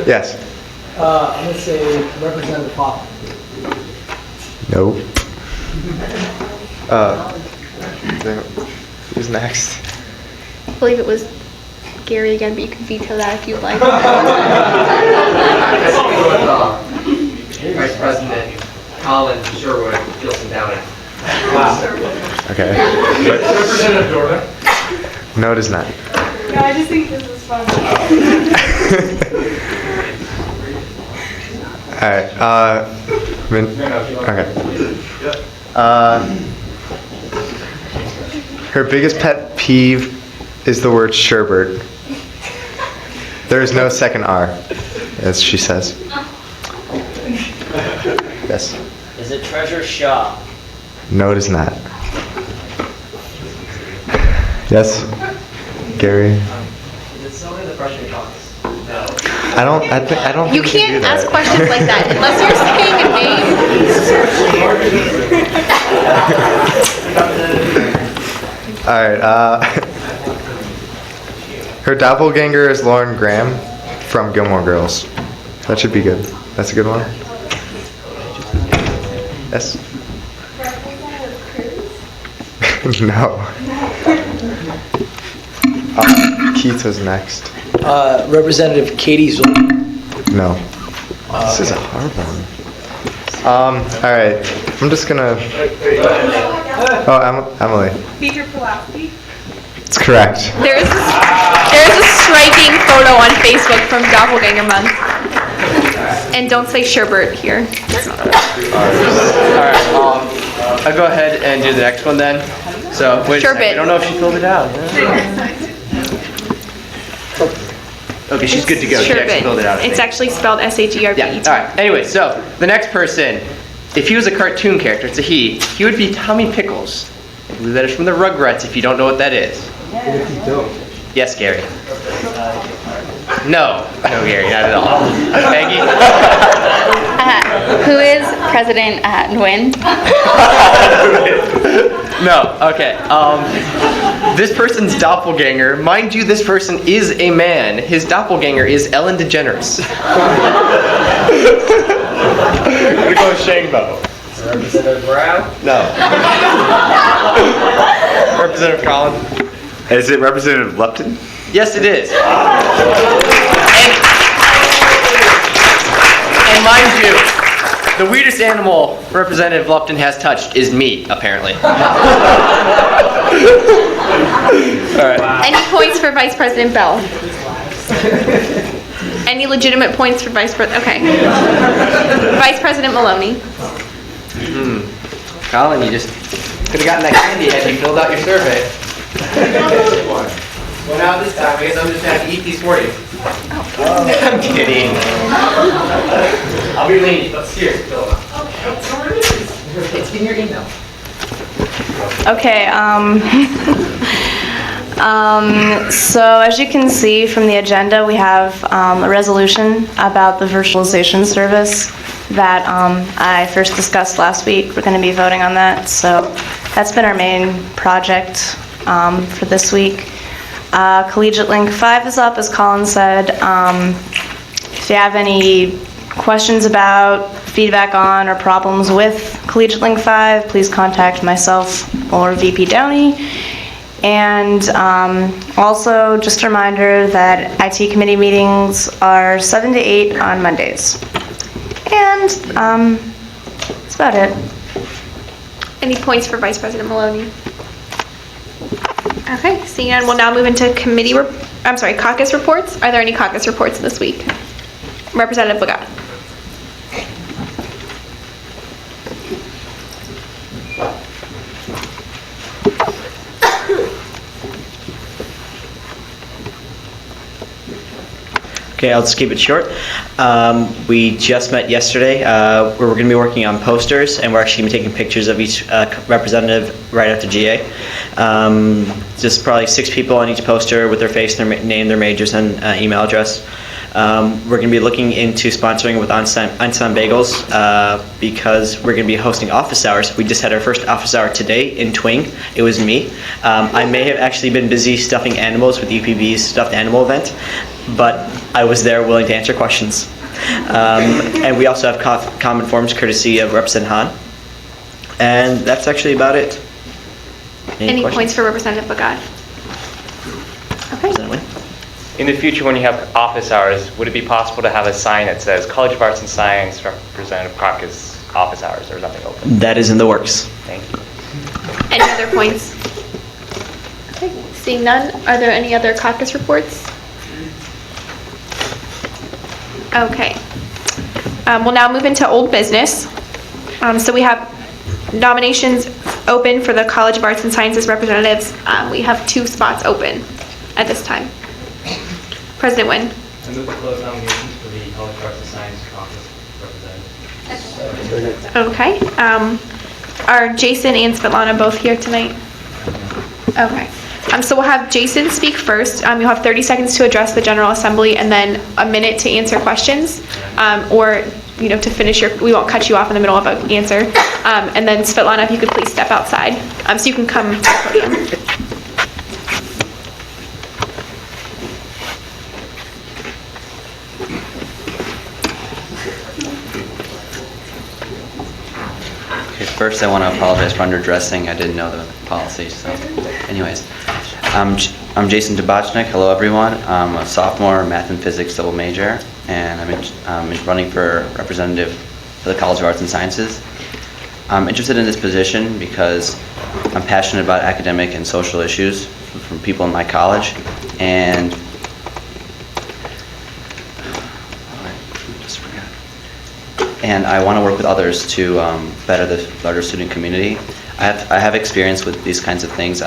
Yes. I'm going to say Representative Pop. Nope. Who's next? I believe it was Gary again, but you can veto that if you'd like. Vice President Colin Sherwood, Gilson Downing. Okay. Representative Dorman. No, it is not. No, I just think this is fun. Alright, okay. Her biggest pet peeve is the word sherbet. There is no second R, as she says. Yes. Is it Treasure Shaw? No, it is not. Yes, Gary. Is it Sylvia the freshman caucus? No. I don't. You think can can't do ask that. questions like that unless you're saying a name. All right. Her doppelganger is Lauren Graham from Gilmore Girls. That should be good. That's a good one. Yes. No. Keith was next. Representative Katie Zoll. No. This is a hard one. All right. I'm just gonna. Oh, Emily. Peter Pulaski. It's correct. There is a striking photo on Facebook from Doppelganger Month. And don't say Sherbert here. Alright, I'll go ahead and do the next one then. So, wait a second, I don't know if she filled it out. Okay, she's good to go. She actually filled it out. I It's think. actually spelled S-H-E-R-B-E-T. Yeah, alright. Anyway, so, the next person, if he was a cartoon character, it's a he would be Tommy Pickles. I believe that is from the Rugrats, if you don't know what that is. Yes, Gary. No, Gary, not at all. Peggy? Who is President Nguyen? No, okay. This person's doppelganger, mind you, this person is a man. His doppelganger is Ellen DeGeneres. I'm gonna go with Shangbo. Representative Brown? No. Representative Collins? Is it Representative Lupton? Yes, it is. And mind you, the weirdest animal Representative Lupton has touched is me, apparently. All right. Any points for Vice President Bell? Any legitimate points for Vice President? Okay. Vice President Maloney. Colin, you just could have gotten that candy had you filled out your survey. Well, now this time, I guess I'm just going to have to eat these for you. I'm kidding. I'll be lenient. Let's hear it, fill it out. It's in your email. Okay, so as you can see from the agenda, we have a resolution about the virtualization service that I first discussed last week. We're going to be voting on that, so that's been our main project for this week. Collegiate Link 5 is up, as Colin said. If you have any questions about, feedback on, or problems with Collegiate Link 5, please contact myself or VP Downey. And also, just a reminder that IT committee meetings are 7 to 8 on Mondays. And that's about it. Any points for Vice President Maloney? Okay, seeing none, we'll now move into caucus reports. Are there any caucus reports this week? Representative Lagat. Okay, I'll just keep it short. We just met yesterday. We're going to be working on posters, and we're actually going to be taking pictures of each representative right after GA. Just probably 6 people on each poster with their face, their name, their majors, and email address. We're going to be looking into sponsoring with Einstein Bagels because we're going to be hosting office hours. We just had our first office hour today in Twing. It was me. I may have actually been busy stuffing animals with UPB's stuffed animal event, but I was there willing to answer questions. And we also have comment forms courtesy of Representative Hahn. And that's actually about it. Any points for Representative Lagat? Okay. In the future, when you have office hours, would it be possible to have a sign that says College of Arts and Science Representative Caucus office hours, or nothing open? That is in the works. Thank you. Any other points? Okay, seeing none, are there any other caucus reports? Okay. We'll now move into old business. So we have nominations open for the College of Arts and Sciences representatives. We have 2 spots open at this time. President Nguyen. I move to close nominations for the College of Arts and Science Caucus representative. Okay. Are Jason and Svetlana both here tonight? Okay. So we'll have Jason speak first. You'll have 30 seconds to address the General Assembly and then a minute to answer questions, or to finish we won't cut you off in the middle of an answer. And then Svetlana, if you could please step outside, so you can come to the podium. Okay, first I want to apologize for underdressing. I didn't know the policy, so anyways. I'm Jason Dubachnik. Hello, everyone. I'm a sophomore, math and physics double major, and I'm running for representative for the College of Arts and Sciences. I'm interested in this position because I'm passionate about academic and social issues from people in my college, and I want to work with others to better the larger student community. I have experience with these kinds of things.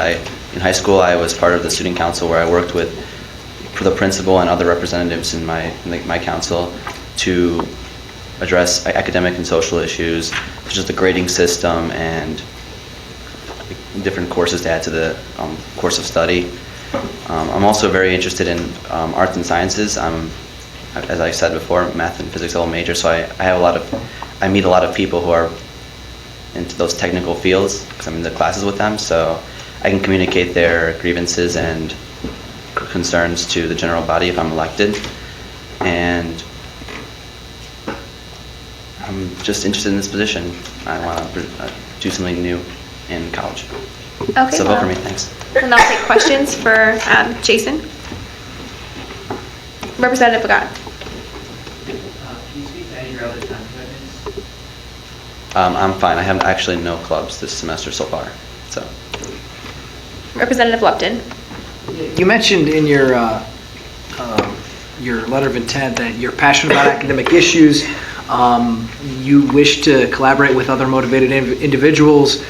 In high school, I was part of the student council where I worked for the principal and other representatives in my council to address academic and social issues, such as the grading system and different courses to add to the course of study. I'm also very interested in arts and sciences. As I said before, math and physics double major, so I meet a lot of people who are into those technical fields because I'm in the classes with them, so I can communicate their grievances and concerns to the general body if I'm elected. And I'm just interested in this position. I want to do something new in college. Okay, so vote for me, thanks. And I'll take questions for Jason. Representative Bagat. Can you speak to any of your other time commitments? I'm fine. I have actually no clubs this semester so far. So. Representative Lupton. You mentioned in your letter of intent that you're passionate about academic issues. You wish to collaborate with other motivated individuals.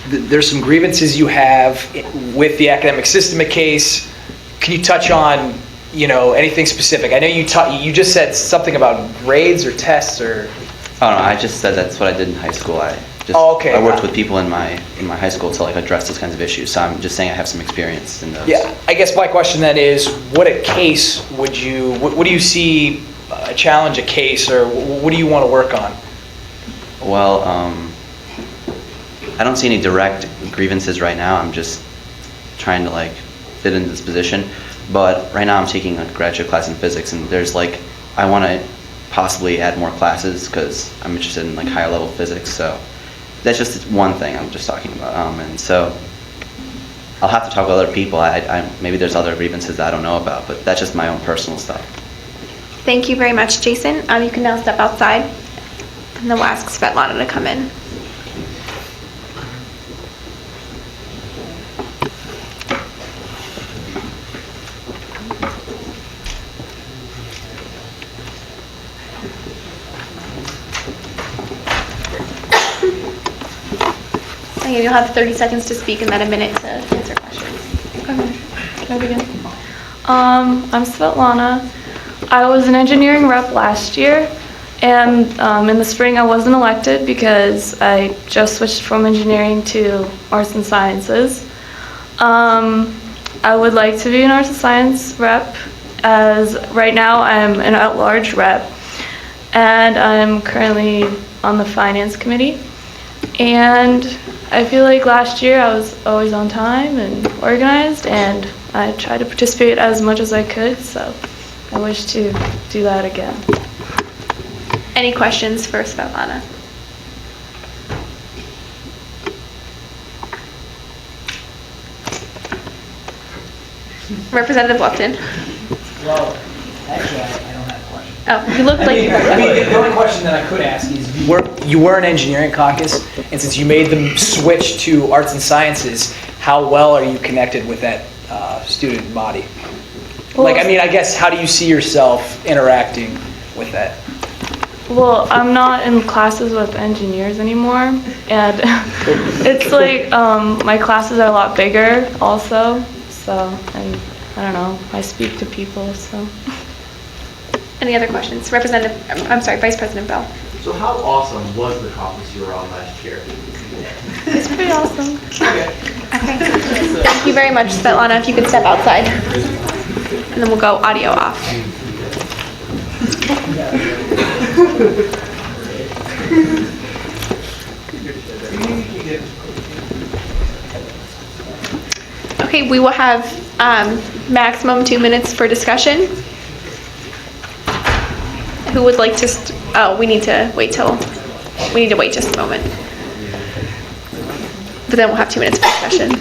There's some grievances you have with the academic system at Case. Can you touch on anything specific? I know you just said something about grades or tests or. Oh no, I just said that's what I did in high school. I worked with people in my high school to address those kinds of issues. So I'm just saying I have some experience in those. Yeah, I guess my question then is, what at Case what do you see a challenge at Case, or what do you want to work on? Well, I don't see any direct grievances right now. I'm just trying to fit into this position. But right now I'm taking a graduate class in physics, and there's I want to possibly add more classes because I'm interested in higher level physics. So that's just one thing I'm just talking about. And so I'll have to talk with other people. Maybe there's other grievances that I don't know about, but that's just my own personal stuff. Thank you very much, Jason. You can now step outside, and then we'll ask Svetlana to come in. Okay, you'll have 30 seconds to speak and then a minute to answer questions. Okay, can I begin? I'm Svetlana. I was an engineering rep last year, and in the spring I wasn't elected because I just switched from engineering to arts and sciences. I would like to be an arts and science rep, as right now I'm an at-large rep, and I'm currently on the finance committee. And I feel like last year I was always on time and organized, and I tried to participate as much as I could, so I wish to do that again. Any questions for Svetlana? Representative Lupton. Well, actually, I don't have a question. Oh, you look like you I mean, the only question that I could ask is, you were an engineering caucus, and since you made the switch to arts and sciences, how well are you connected with that student body? Well, I guess, how do you see yourself interacting with that? Well, I'm not in classes with engineers anymore, and it's my classes are a lot bigger also, so, and I don't know, I speak to people, so. Any other questions? Vice President Bell. So how awesome was the conference you were on last year? It's pretty awesome. Okay. Thank you very much, Svetlana. If you could step outside. And then we'll go audio off. Okay, we will have maximum 2 minutes for discussion. Who would like to, oh, we need to wait just a moment. But then we'll have 2 minutes for discussion.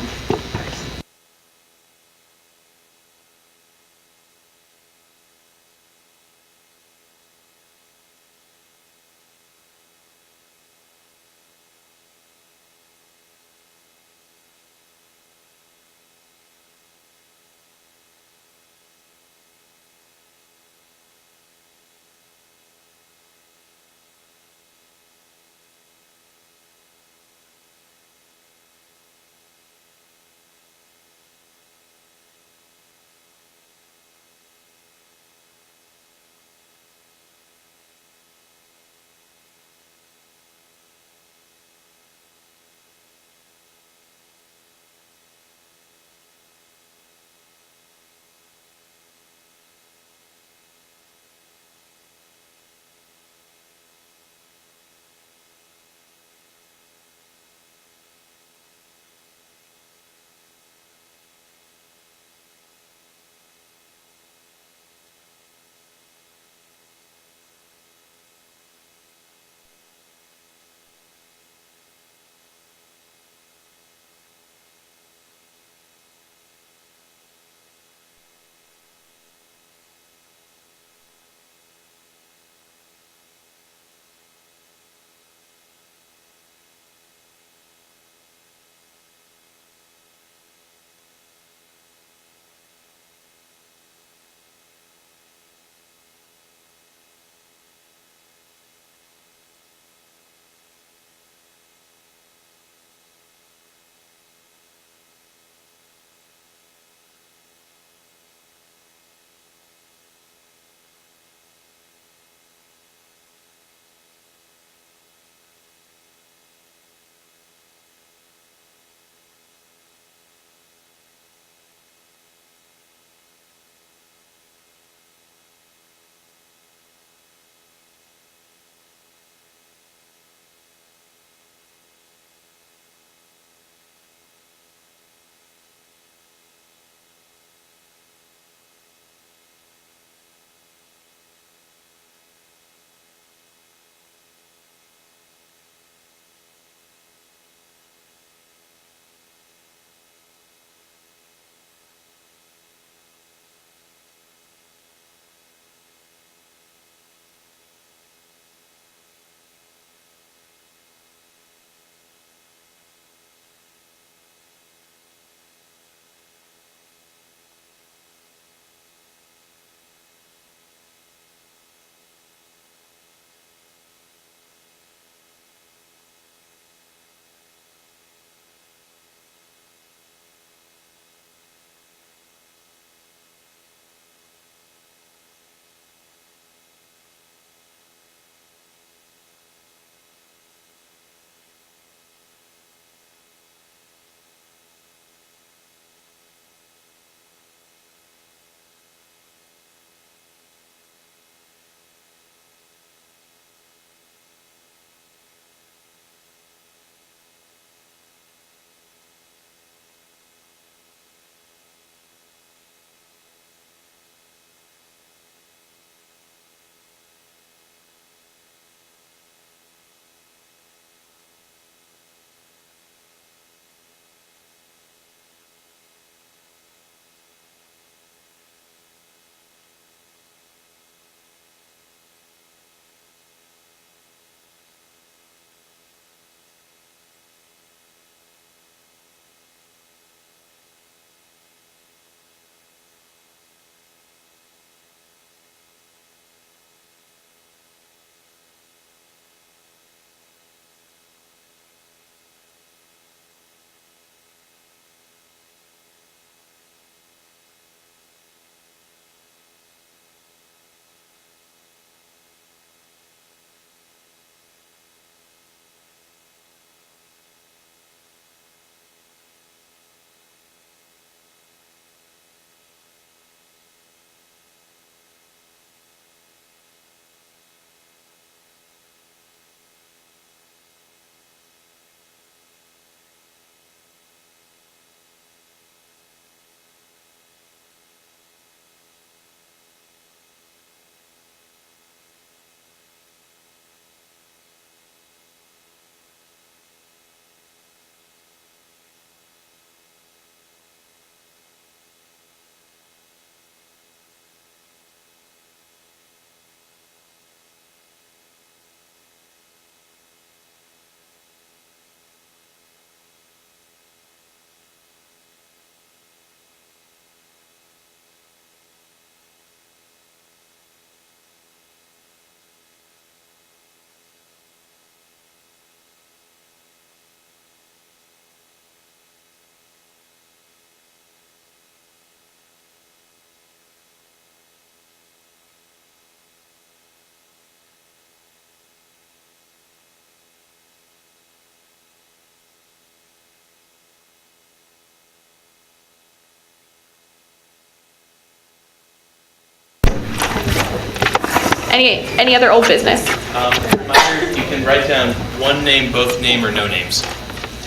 Any other old business? Reminder, you can write down one name, both name, or no names.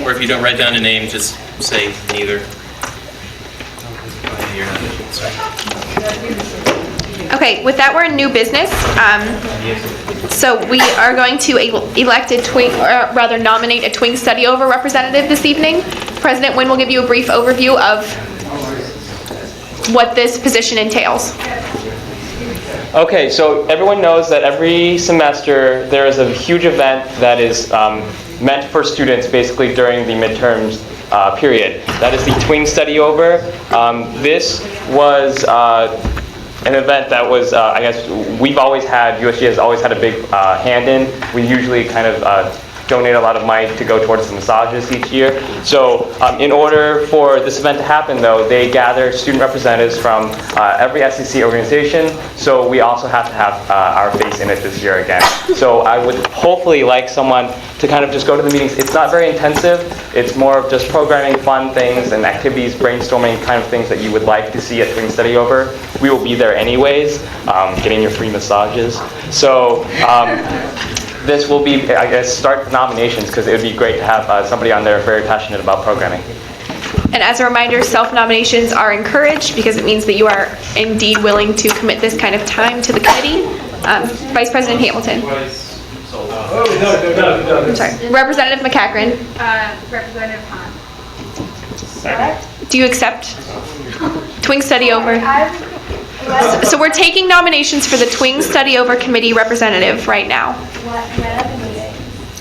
Or if you don't write down a name, just say neither. Okay, with that, we're in new business. So we are going to elect a twing, or rather nominate a twing study over representative this evening. President Nguyen will give you a brief overview of what this position entails. Okay, so everyone knows that every semester there is a huge event that is meant for students basically during the midterms period. That is the Twing Study Over. This was an event that was, I guess, we've always had, USG has always had a big hand in. We usually kind of donate a lot of money to go towards the massages each year. So in order for this event to happen, though, they gather student representatives from every SEC organization. So we also have to have our face in it this year again. So I would hopefully like someone to kind of just go to the meetings. It's not very intensive. It's more of just programming fun things and activities, brainstorming kind of things that you would like to see at Twing Study Over. We will be there anyways, getting your free massages. So this will be, I guess, start the nominations, because it would be great to have somebody on there very passionate about programming. And as a reminder, self-nominations are encouraged because it means that you are indeed willing to commit this kind of time to the committee. Vice President Hamilton. I'm sorry. Representative McCachran. Representative Hahn. Do you accept Twing Study Over? So we're taking nominations for the Twing Study Over Committee representative right now.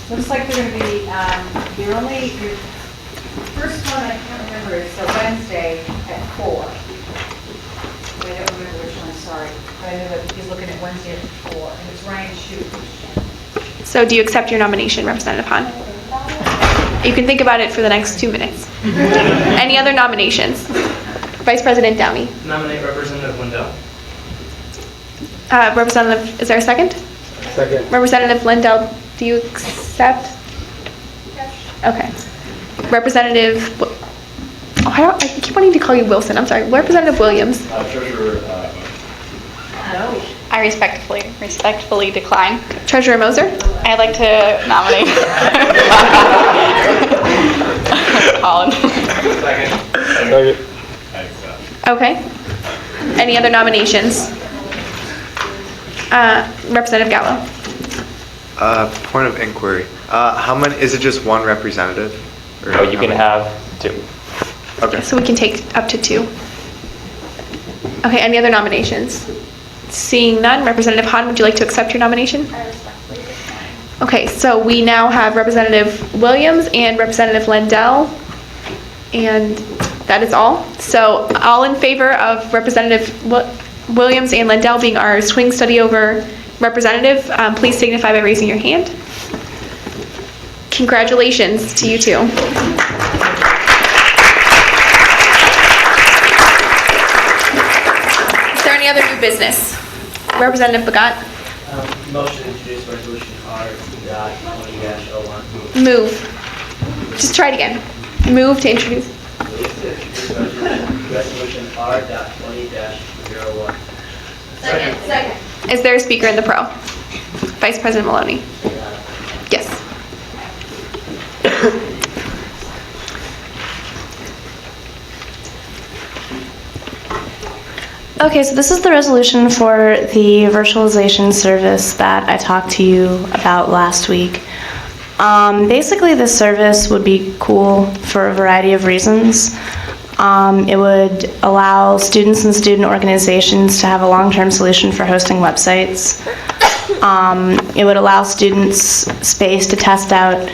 Looks like they're going to be, your first one, I can't remember, it's a Wednesday at 4. I don't remember which one, sorry. But I know that he's looking at Wednesday at 4, and it's Ryan Shute. So do you accept your nomination, Representative Hahn? You can think about it for the next 2 minutes. Any other nominations? Vice President Downey. Nominate Representative Lindell. Representative, is there a second? Second. Representative Lindell, do you accept? Okay. Representative, I keep wanting to call you Wilson, I'm sorry. Representative Williams. Treasurer. No. I respectfully decline. Treasurer Moser. I'd like to nominate Colin. Second. Okay. Any other nominations? Representative Gallo. Point of inquiry. How many, is it just one representative? Or No, you how can many? have 2. Okay. So we can take up to 2. Okay, any other nominations? Seeing none, Representative Hahn, would you like to accept your nomination? Okay, so we now have Representative Williams and Representative Lindell, and that is all. So all in favor of Representative Williams and Lindell being our Twing Study Over representative, please signify by raising your hand. Congratulations to you two. Is there any other new business? Representative Bagat? Motion to introduce resolution R.20-01. Move. Just try it again. Move to introduce. Resolution R.20-01. Second. Is there a speaker in the pro? Vice President Maloney? Yes. Okay, so this is the resolution for the virtualization service that I talked to you about last week. Basically, this service would be cool for a variety of reasons. It would allow students and student organizations to have a long-term solution for hosting websites. It would allow students space to test out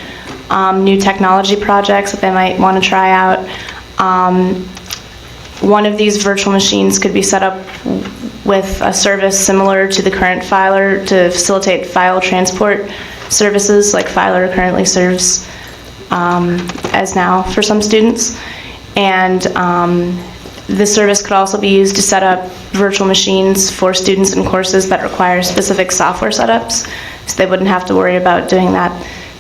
new technology projects that they might want to try out. One of these virtual machines could be set up with a service similar to the current Filer to facilitate file transport services like Filer currently serves as now for some students. And this service could also be used to set up virtual machines for students in courses that require specific software setups, so they wouldn't have to worry about doing that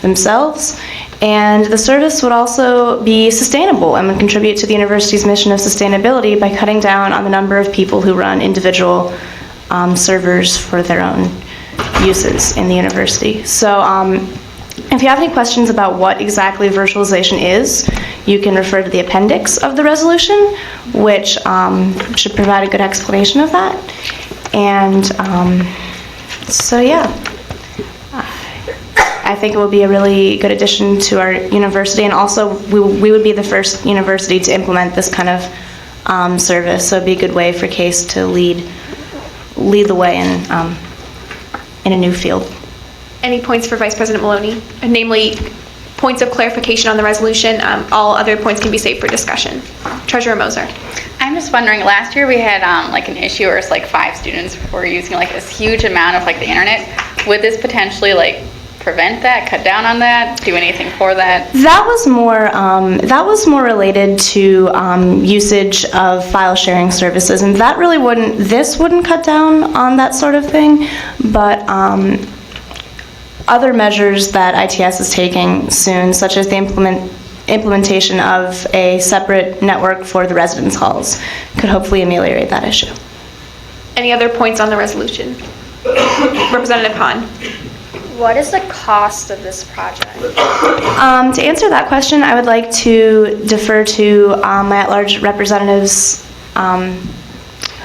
themselves. And the service would also be sustainable and would contribute to the university's mission of sustainability by cutting down on the number of people who run individual servers for their own uses in the university. So if you have any questions about what exactly virtualization is, you can refer to the appendix of the resolution, which should provide a good explanation of that. And so yeah, I think it will be a really good addition to our university, and also we would be the first university to implement this kind of service, so it'd be a good way for CASE to lead the way in a new field. Any points for Vice President Maloney? Namely, points of clarification on the resolution. All other points can be saved for discussion. Treasurer Moser. I'm just wondering, last year we had like an issue where it's like 5 students were using like this huge amount of like the internet. Would this potentially like prevent that, cut down on that, do anything for that? That was more related to usage of file sharing services, and that really this wouldn't cut down on that sort of thing, but other measures that ITS is taking soon, such as the implementation of a separate network for the residence halls, could hopefully ameliorate that issue. Any other points on the resolution? Representative Hahn. What is the cost of this project? To answer that question, I would like to defer to my at-large representatives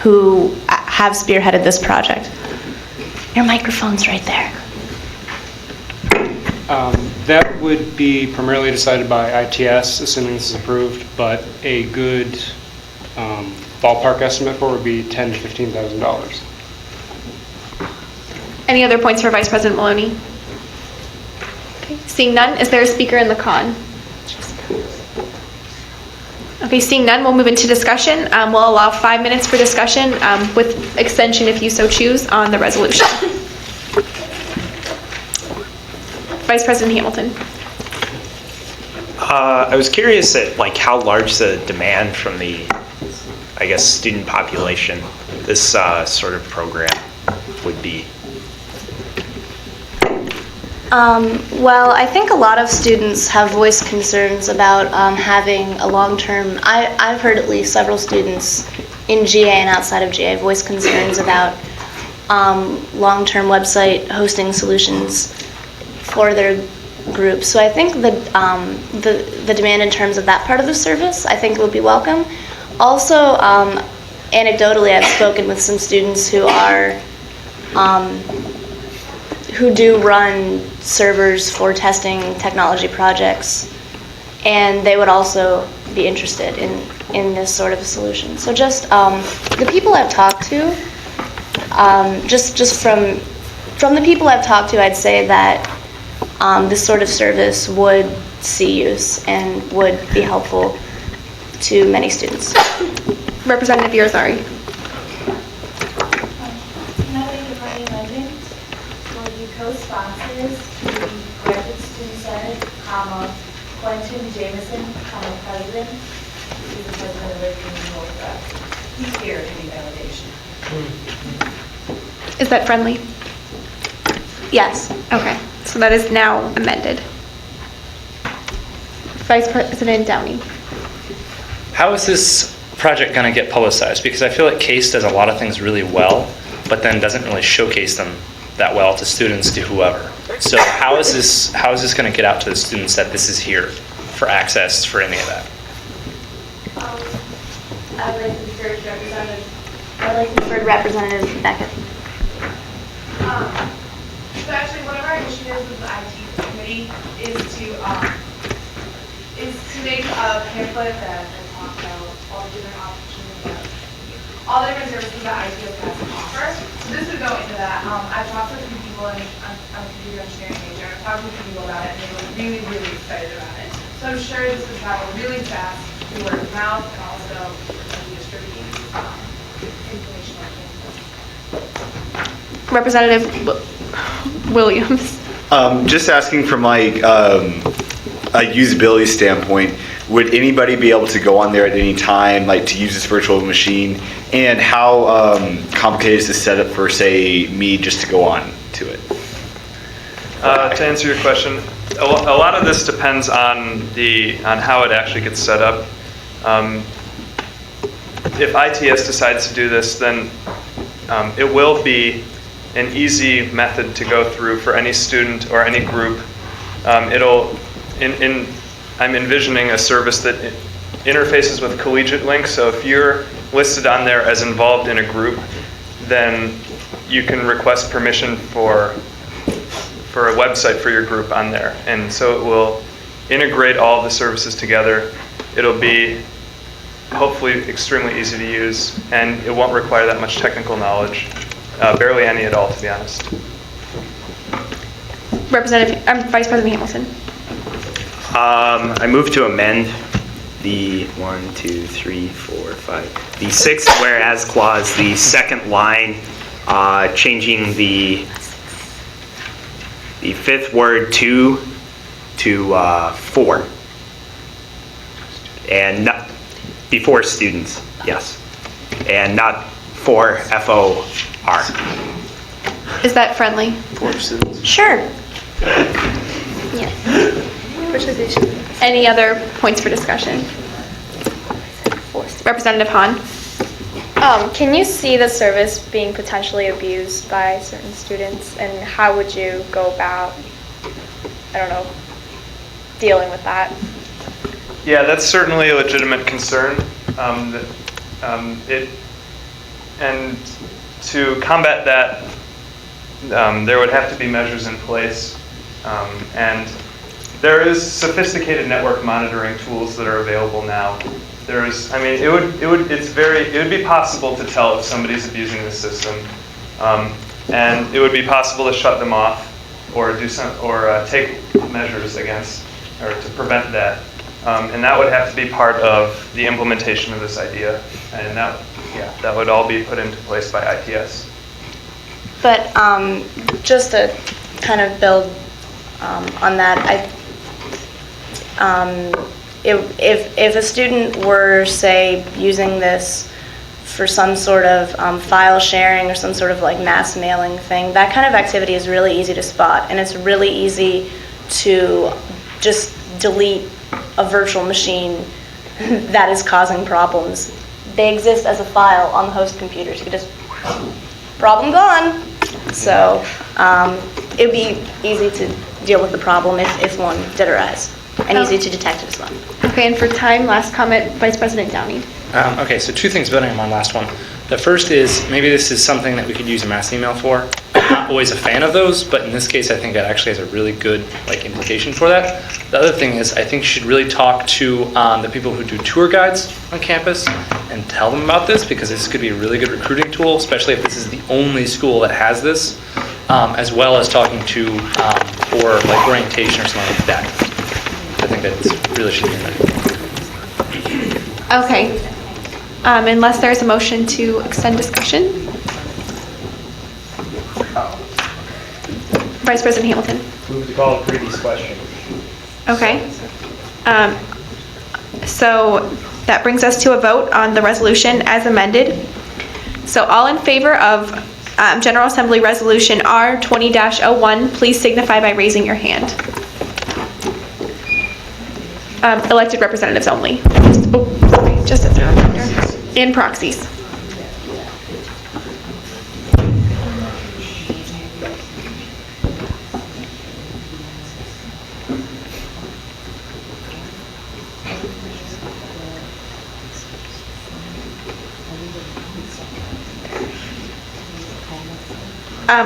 who have spearheaded this project. Your microphone's right there. That would be primarily decided by ITS, assuming this is approved, but a good ballpark estimate for it would be $10,000 to $15,000. Any other points for Vice President Maloney? Okay, seeing none, is there a speaker in the con? Okay, seeing none, we'll move into discussion. We'll allow 5 minutes for discussion with extension if you so choose on the resolution. Vice President Hamilton. I was curious at like how large the demand from the, I guess, student population this sort of program would be. Well, I think a lot of students have voiced concerns about having a long-term, I've heard at least several students in GA and outside of GA voice concerns about long-term website hosting solutions for their group. So I think the demand in terms of that part of the service, I think will be welcome. Also, anecdotally, I've spoken with some students who are who do run servers for testing technology projects, and they would also be interested in this sort of a solution. So just the people I've talked to, just from the people I've talked to, I'd say that this sort of service would see use and would be helpful to many students. Representative Irizarry. Co-sponsors, the Graduate Student Senate, Quentin Jameson, President. He's the president of the Community Board of Reps. He's here to be validation. Is that friendly? Yes. Okay, so that is now amended. Vice President Downey. How is this project going to get publicized? Because I feel like CASE does a lot of things really well, but then doesn't really showcase them that well to students, to whoever. So how is this going to get out to the students that this is here for access for any of that? I'd like to defer to Representative Beckett. So actually, one of our initiatives with the IT committee is to make a pamphlet that talks about all the different options, all the different services that ITS has to offer. So this would go into that. I've talked with a few people in I'm a computer engineering major. I've talked with a few people about it, and they were really, really excited about it. So I'm sure this would travel really fast through word of mouth and also distributing information on campus. Representative Williams. Just asking from like a usability standpoint, would anybody be able to go on there at any time, like to use this virtual machine? And how complicated is the setup for, say, me just to go on to it? To answer your question, a lot of this depends on how it actually gets set up. If ITS decides to do this, then it will be an easy method to go through for any student or any group. I'm envisioning a service that interfaces with Collegiate Link, so if you're listed on there as involved in a group, then you can request permission for a website for your group on there. And so it will integrate all the services together. It'll be hopefully extremely easy to use, and it won't require that much technical knowledge. Barely any at all, to be honest. Vice President Hamilton. I move to amend the the sixth whereas clause, the second line, changing the fifth word to 4. And not, before students, yes. And not for FOR. Is that friendly? For students. Sure. Yeah. Any other points for discussion? Representative Hahn. Can you see the service being potentially abused by certain students, and how would you go about, I don't know, dealing with that? Yeah, that's certainly a legitimate concern. And to combat that, there would have to be measures in place, and there is sophisticated network monitoring tools that are available now. It would be possible to tell if somebody's abusing the system, and it would be possible to shut them off or take measures against or to prevent that. And that would have to be part of the implementation of this idea, and that would all be put into place by ITS. But just to kind of build on that, if a student were, say, using this for some sort of file sharing or some sort of like mass mailing thing, that kind of activity is really easy to spot, and it's really easy to just delete a virtual machine that is causing problems. They exist as a file on the host computers. You could just, problem gone. So it would be easy to deal with the problem if one did arise, and easy to detect it as well. Okay, and for time, last comment, Vice President Downey. Okay, so 2 things building on my last one. The first is maybe this is something that we could use a mass email for. I'm not always a fan of those, but in this case, I think it actually has a really good implication for that. The other thing is I think you should really talk to the people who do tour guides on campus and tell them about this, because this could be a really good recruiting tool, especially if this is the only school that has this, as well as talking to for orientation or something like that. I think that really should be in there. Okay. Unless there's a motion to extend discussion. Vice President Hamilton. Move to call a previous question. Okay. So that brings us to a vote on the resolution as amended. So all in favor of General Assembly Resolution R 20-01, please signify by raising your hand. Elected representatives only. Just as a reminder. And proxies.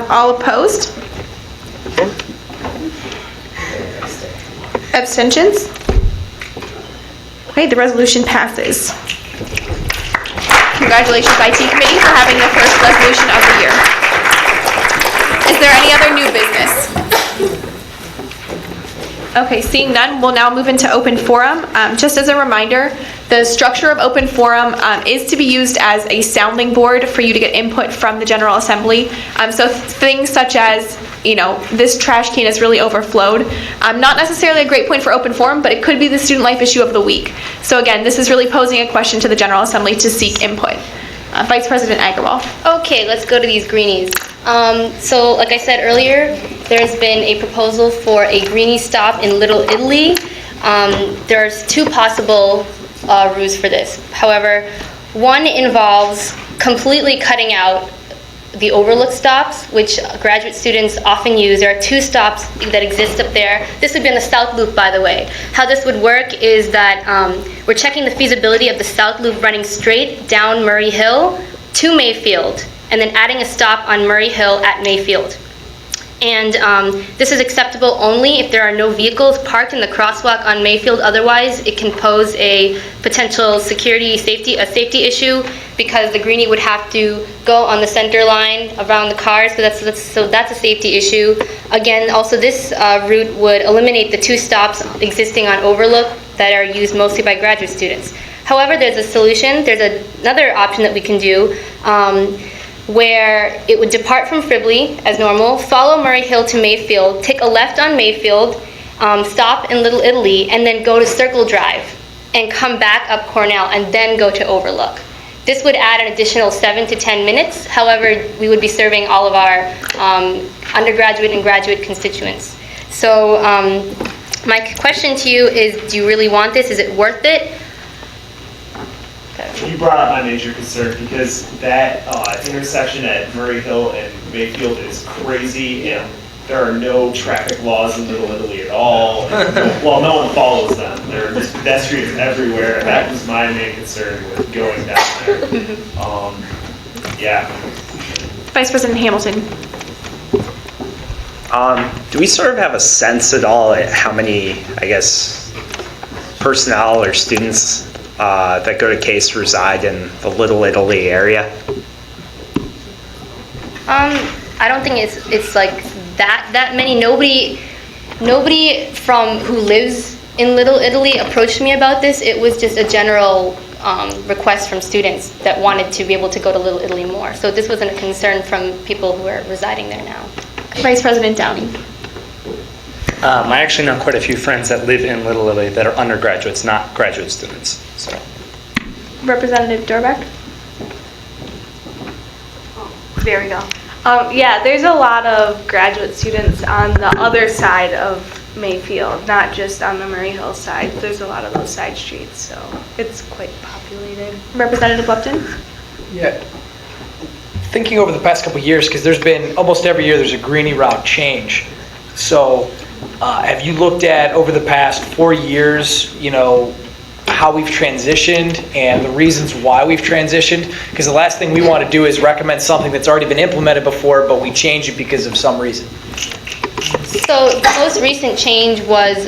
All opposed? Abstentions? Okay, the resolution passes. Congratulations, IT Committee, for having the first resolution of the year. Is there any other new business? Okay, seeing none, we'll now move into open forum. Just as a reminder, the structure of open forum is to be used as a sounding board for you to get input from the General Assembly. So things such as, this trash can has really overflowed. Not necessarily a great point for open forum, but it could be the student life issue of the week. So again, this is really posing a question to the General Assembly to seek input. Vice President Agarwal. Okay, let's go to these greenies. So like I said earlier, there's been a proposal for a greenie stop in Little Italy. There's 2 possible routes for this. However, one involves completely cutting out the overlook stops, which graduate students often use. There are 2 stops that exist up there. This would be on the South Loop, by the way. How this would work is that we're checking the feasibility of the South Loop running straight down Murray Hill to Mayfield, and then adding a stop on Murray Hill at Mayfield. And this is acceptable only if there are no vehicles parked in the crosswalk on Mayfield. Otherwise, it can pose a potential safety issue, because the greenie would have to go on the center line around the cars. So that's a safety issue. Again, also this route would eliminate the 2 stops existing on Overlook that are used mostly by graduate students. However, there's a solution. There's another option that we can do, where it would depart from Fribley as normal, follow Murray Hill to Mayfield, take a left on Mayfield, stop in Little Italy, and then go to Circle Drive and come back up Cornell and then go to Overlook. This would add an additional 7 to 10 minutes. However, we would be serving all of our undergraduate and graduate constituents. So my question to you is, do you really want this? Is it worth it? You brought up my major concern, because that intersection at Murray Hill and Mayfield is crazy, and there are no traffic laws in Little Italy at all. Well, no one follows them. There are just pedestrians everywhere, and that was my main concern with going down there. Yeah. Vice President Hamilton. Do we sort of have a sense at all at how many, I guess, personnel or students that go to Case reside in the Little Italy area? I don't think it's like that many. Nobody from who lives in Little Italy approached me about this. It was just a general request from students that wanted to be able to go to Little Italy more. So this wasn't a concern from people who are residing there now. Vice President Downey. I actually know quite a few friends that live in Little Italy that are undergraduates, not graduate students. So, Representative Durbeck. There we go. Yeah, there's a lot of graduate students on the other side of Mayfield, not just on the Murray Hill side. There's a lot of those side streets, so it's quite populated. Representative Lupton. Yeah. Thinking over the past couple of years, because there's been, almost every year, there's a greenie route change. So have you looked at, over the past 4 years, how we've transitioned and the reasons why we've transitioned? Because the last thing we want to do is recommend something that's already been implemented before, but we change it because of some reason. So the most recent change was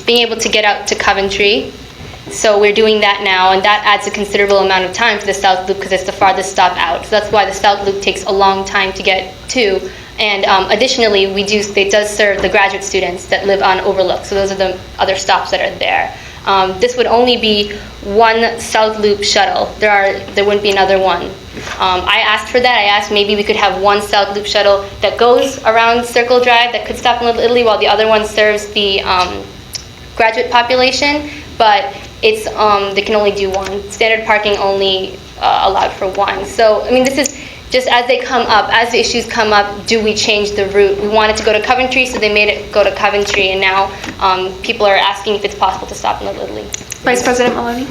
being able to get out to Coventry. So we're doing that now, and that adds a considerable amount of time for the South Loop because it's the farthest stop out. So that's why the South Loop takes a long time to get to. And additionally, it does serve the graduate students that live on Overlook. So those are the other stops that are there. This would only be one South Loop shuttle. There wouldn't be another one. I asked for that. I asked maybe we could have one South Loop shuttle that goes around Circle Drive that could stop in Little Italy while the other one serves the graduate population. But it's they can only do one. Standard parking only allowed for one. So I mean, this is just as they come up, as the issues come up, do we change the route? We wanted to go to Coventry, so they made it go to Coventry, and now people are asking if it's possible to stop in Little Italy. Vice President Maloney.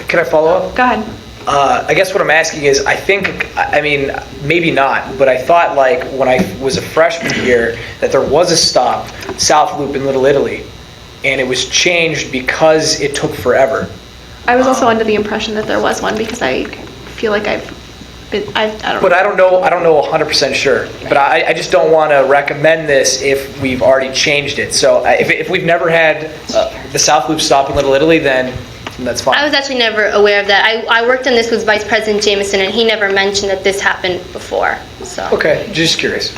Can I follow up? Go ahead. I guess what I'm asking is, I mean, maybe not, but I thought like when I was a freshman here that there was a stop, South Loop in Little Italy, and it was changed because it took forever. I was also under the impression that there was one because I feel like I don't know. But I don't know 100% sure. But I just don't want to recommend this if we've already changed it. So if we've never had the South Loop stop in Little Italy, then that's fine. I was actually never aware of that. I worked on this with Vice President Jameson, and he never mentioned that this happened before. So. Okay, just curious.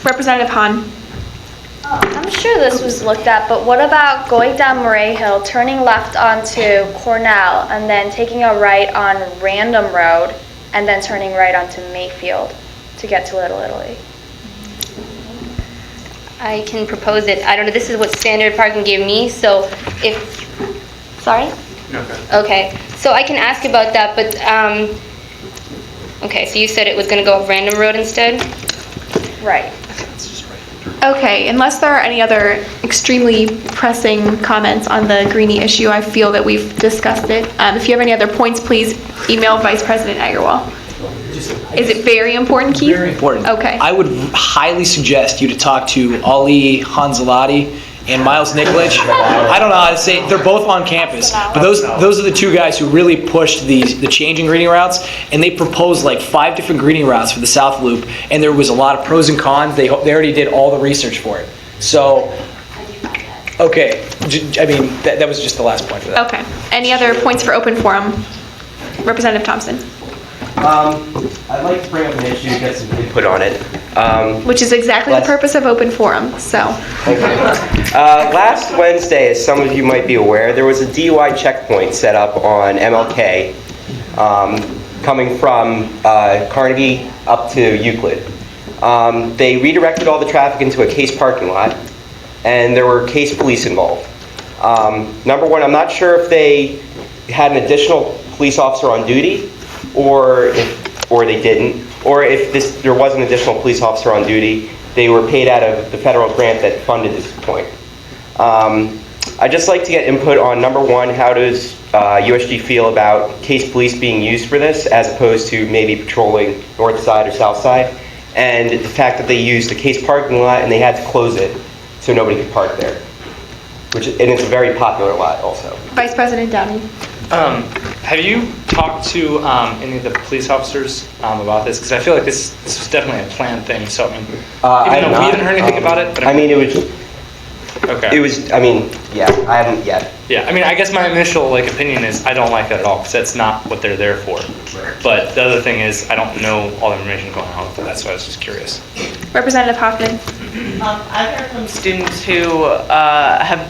Representative Hahn. I'm sure this was looked at, but what about going down Murray Hill, turning left onto Cornell, and then taking a right on Random Road, and then turning right onto Mayfield to get to Little Italy? I can propose it. I don't know. This is what standard parking gave me. So sorry? Okay. So I can ask about that, but okay. So you said it was going to go up Random Road instead? Right. Okay, unless there are any other extremely pressing comments on the Greenie issue, I feel that we've discussed it. If you have any other points, please email Vice President Agarwal. Is it very important, Keith? Very important. Okay. I would highly suggest you to talk to Ali Hanzalati and Miles Nikolic. I don't know how to say, they're both on campus, but those are the two guys who really pushed the changing greeting routes, and they proposed like 5 different greeting routes for the South Loop, and there was a lot of pros and cons. They already did all the research for it. So, okay, I mean, that was just the last point for that. Okay. Any other points for open forum? Representative Thompson. I'd like to bring up an issue, get some input on it. Which is exactly the purpose of open forum, so. Last Wednesday, as some of you might be aware, there was a DUI checkpoint set up on MLK coming from Carnegie up to Euclid. They redirected all the traffic into a Case parking lot, and there were Case police involved. Number one, I'm not sure if they had an additional police officer on duty, or they didn't, or if there was an additional police officer on duty, they were paid out of the federal grant that funded this point. I'd just like to get input on, number one, how does USG feel about Case police being used for this, as opposed to maybe patrolling north side or south side, and the fact that they used the Case parking lot and they had to close it so nobody could park there, and it's a very popular lot also. Vice President Downey. Have you talked to any of the police officers about this? Because I feel like this was definitely a planned thing. So I mean, even though we haven't heard anything about it, but I mean, it was. Okay. It was. I mean, yeah, I haven't yet. Yeah, I mean, I guess my initial opinion is I don't like that at all, because that's not what they're there for. But the other thing is I don't know all the information going on with it. That's why I was just curious. Representative Hoffman. I've heard from students who have,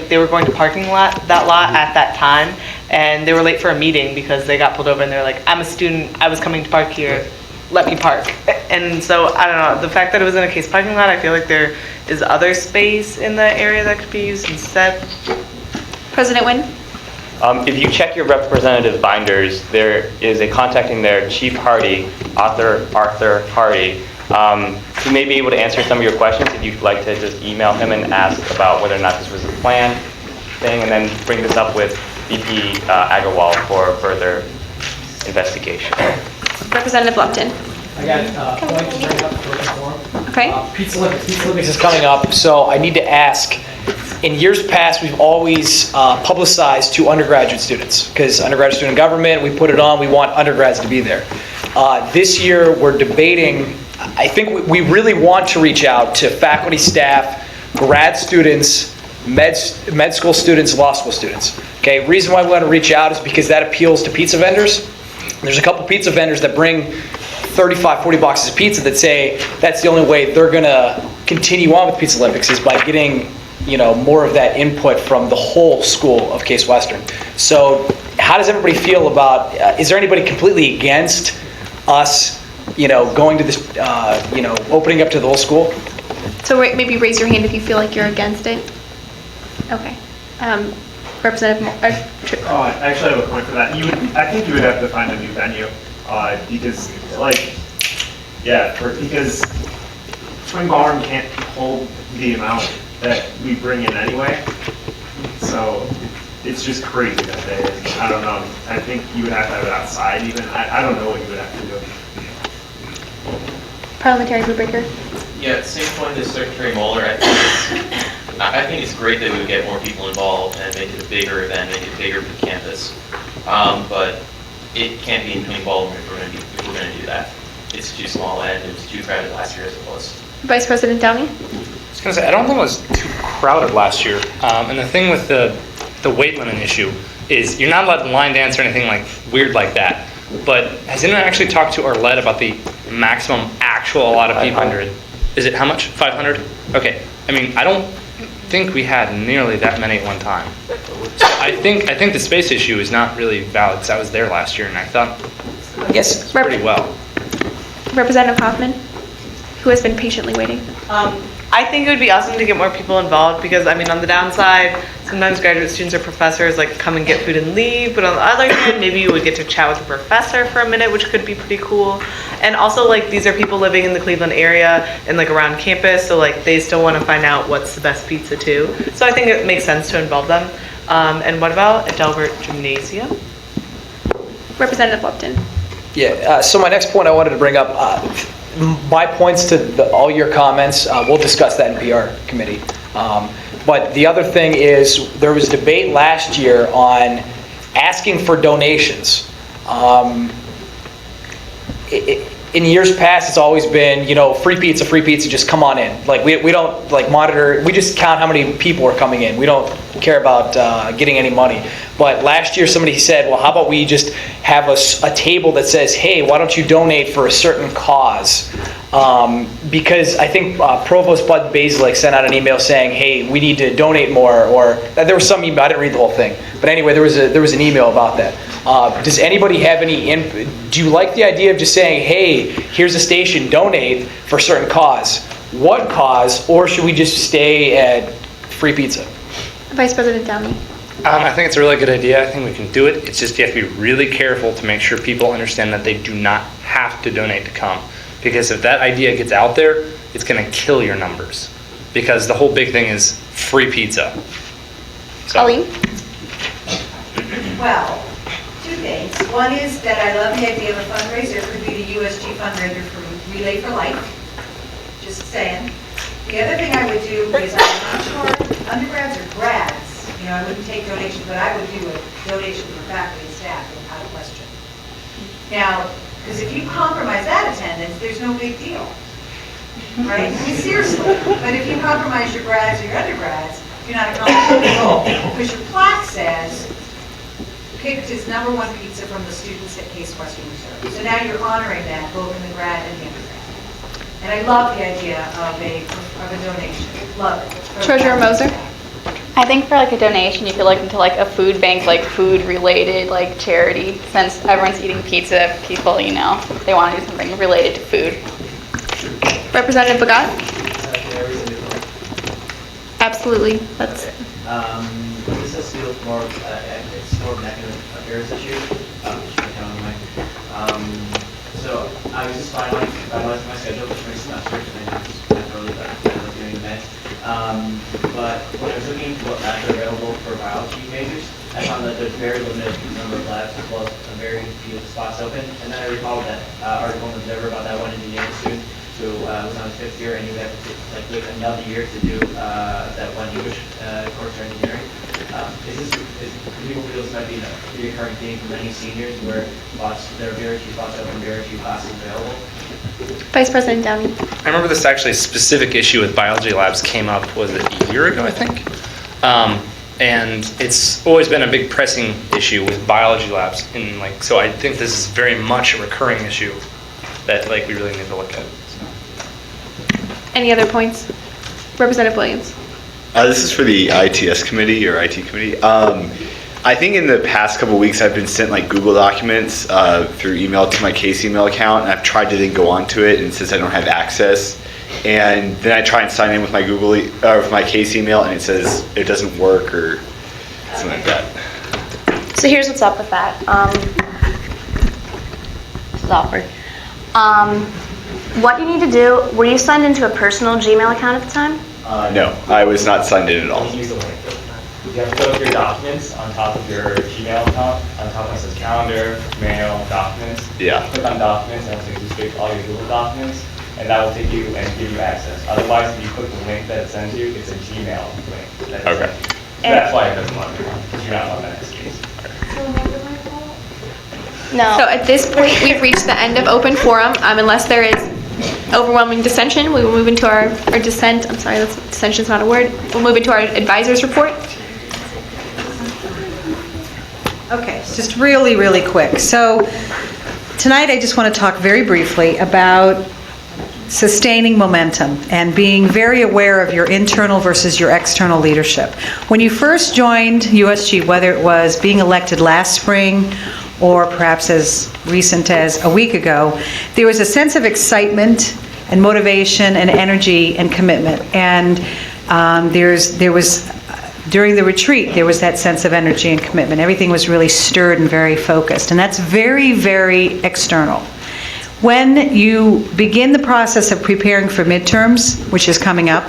they were going to that lot at that time, and they were late for a meeting because they got pulled over and they're like, I'm a student, I was coming to park here, let me park. And so, I don't know, the fact that it was in a Case parking lot, I feel like there is other space in the area that could be used instead. President Wynn? If you check your representative binders, there is a contacting there, Chief Hardy, Arthur Hardy, who may be able to answer some of your questions if you'd like to just email him and ask about whether or not this was a planned thing, and then bring this up with VP Agarwal for further investigation. Representative Lupton. I got a point to bring up for open forum. Okay. Pizza Olympics is coming up, so I need to ask, in years past, we've always publicized to undergraduate students, because undergraduate student government, we put it on, we want undergrads to be there. This year, we're debating, I think we really want to reach out to faculty, staff, grad students, med school students, law school students. Okay, reason why we want to reach out is because that appeals to pizza vendors. There's a couple pizza vendors that bring 35, 40 boxes of pizza that say that's the only way they're going to continue on with Pizza Olympics is by getting, more of that input from the whole school of Case Western. So how does everybody feel about, is there anybody completely against us, going to this, opening up to the whole school? So maybe raise your hand if you feel like you're against it. Okay. Representative I actually have a point for that. I think you would have to find a new venue, because because Twin Ballroom can't hold the amount that we bring in anyway. So it's just crazy that day. I don't know. I think you would have to have it outside even. I don't know what you would have to do. Parliamentary food breaker. Yeah, same point as Secretary Mueller. I think it's great that we would get more people involved and make it a bigger event, make it bigger for campus. But it can't be in Twin Ballroom if we're going to do that. It's too small and it was too crowded last year as it was. Vice President Downey. I was going to say, I don't think it was too crowded last year. And the thing with the weight limit issue is you're not allowed to line dance or anything weird like that. But has anyone actually talked to Arlette about the maximum actual allotted people? 500. Is it how much? 500? Okay. I mean, I don't think we had nearly that many at one time. So I think the space issue is not really valid, because I was there last year and I thought it's pretty well. Representative Hoffman, who has been patiently waiting. I think it would be awesome to get more people involved because, on the downside, sometimes graduate students or professors come and get food and leave, but on the other hand, maybe you would get to chat with a professor for a minute, which could be pretty cool. And also, these are people living in the Cleveland area and, around campus, so, they still want to find out what's the best pizza, too. So I think it makes sense to involve them. And what about at Delbert Gymnasium? Representative Lupton. Yeah, so my next point I wanted to bring up, my points to all your comments, we'll discuss that in PR committee. But the other thing is, there was debate last year on asking for donations. In years past, it's always been, free pizza, just come on in. Like, we don't, monitor, we just count how many people are coming in. We don't care about getting any money. But last year, somebody said, well, how about we just have a table that says, hey, why don't you donate for a certain cause? Because I think Provost Bud Basilik sent out an email saying, hey, we need to donate more, or there was some email, I didn't read the whole thing. But anyway, there was an email about that. Does anybody have any do you like the idea of just saying, hey, here's a station, donate for a certain cause? What cause, or should we just stay at free pizza? Vice President Downey. I think it's a really good idea. I think we can do it. It's just you have to be really careful to make sure people understand that they do not have to donate to come. Because if that idea gets out there, it's going to kill your numbers. Because the whole big thing is free pizza. Colleen? Well, two things. One is that I love the idea of a fundraiser. It could be the USG fundraiser for Relay for Life. Just saying. The other thing I would do is, I'm not sure, undergrads or grads, I wouldn't take donations, but I would do a donation for faculty and staff without a question. Now, because if you compromise that attendance, there's no big deal, right? I mean, seriously. But if you compromise your grads or your undergrads, you're not accomplishing the goal. Because your plaque says, picked his #1 pizza from the students at Case Western Reserve. So now you're honoring that both in the grad and the undergrad. And I love the idea of a donation. Love it. Treasurer Moser? I think for a donation, you could look into a food bank, food related, charity. Since everyone's eating pizza, people, they want to do something related to food. Representative Bagat? Absolutely. That's. This is still more, it's more of an academic affairs issue. So I was just finalizing my schedule for my semester, and I really love doing that. But when I was looking at what labs are available for biology majors, I found that there's very limited number of labs as well as a very few spots open. And then I recalled that article in the Observer about that one engineering student who was on his 5th year and he would have to wait another year to do that one English course for engineering. Do people feel this might be a recurring theme for many seniors where there are very few spots open, very few classes available? Vice President Downey. I remember this actually a specific issue with biology labs came up, was it a year ago, I think? And it's always been a big pressing issue with biology labs. And so I think this is very much a recurring issue that we really need to look at. Any other points? Representative Williams. This is for the ITS committee or IT committee. I think in the past couple of weeks I've been sent Google documents through email to my Case email account, and I've tried to then go onto it, and it says I don't have access. And then I try and sign in with my with my Case email, and it says it doesn't work or something like that. So here's what's up with that. This is awkward. What you need to do, were you signed into a personal Gmail account at the time? No, I was not signed in at all. Use the link. You have to put up your documents on top of your Gmail account. On top of it says calendar, mail, documents. Yeah. Click on documents and it'll take you straight to all your Google documents, and that will take you and give you access. Otherwise, if you click the link that it sends you, it's a Gmail link. Okay. That's why it doesn't work, because you're not on that case. No. So at this point, we've reached the end of open forum. Unless there is overwhelming dissension, we will move into our dissent. I'm sorry, dissension is not a word. We'll move into our advisors report. Okay, just really, really quick. So tonight I just want to talk very briefly about sustaining momentum and being very aware of your internal versus your external leadership. When you first joined USG, whether it was being elected last spring or perhaps as recent as a week ago, there was a sense of excitement and motivation and energy and commitment. And during the retreat, there was that sense of energy and commitment. Everything was really stirred and very focused. And that's very, very external. When you begin the process of preparing for midterms, which is coming up,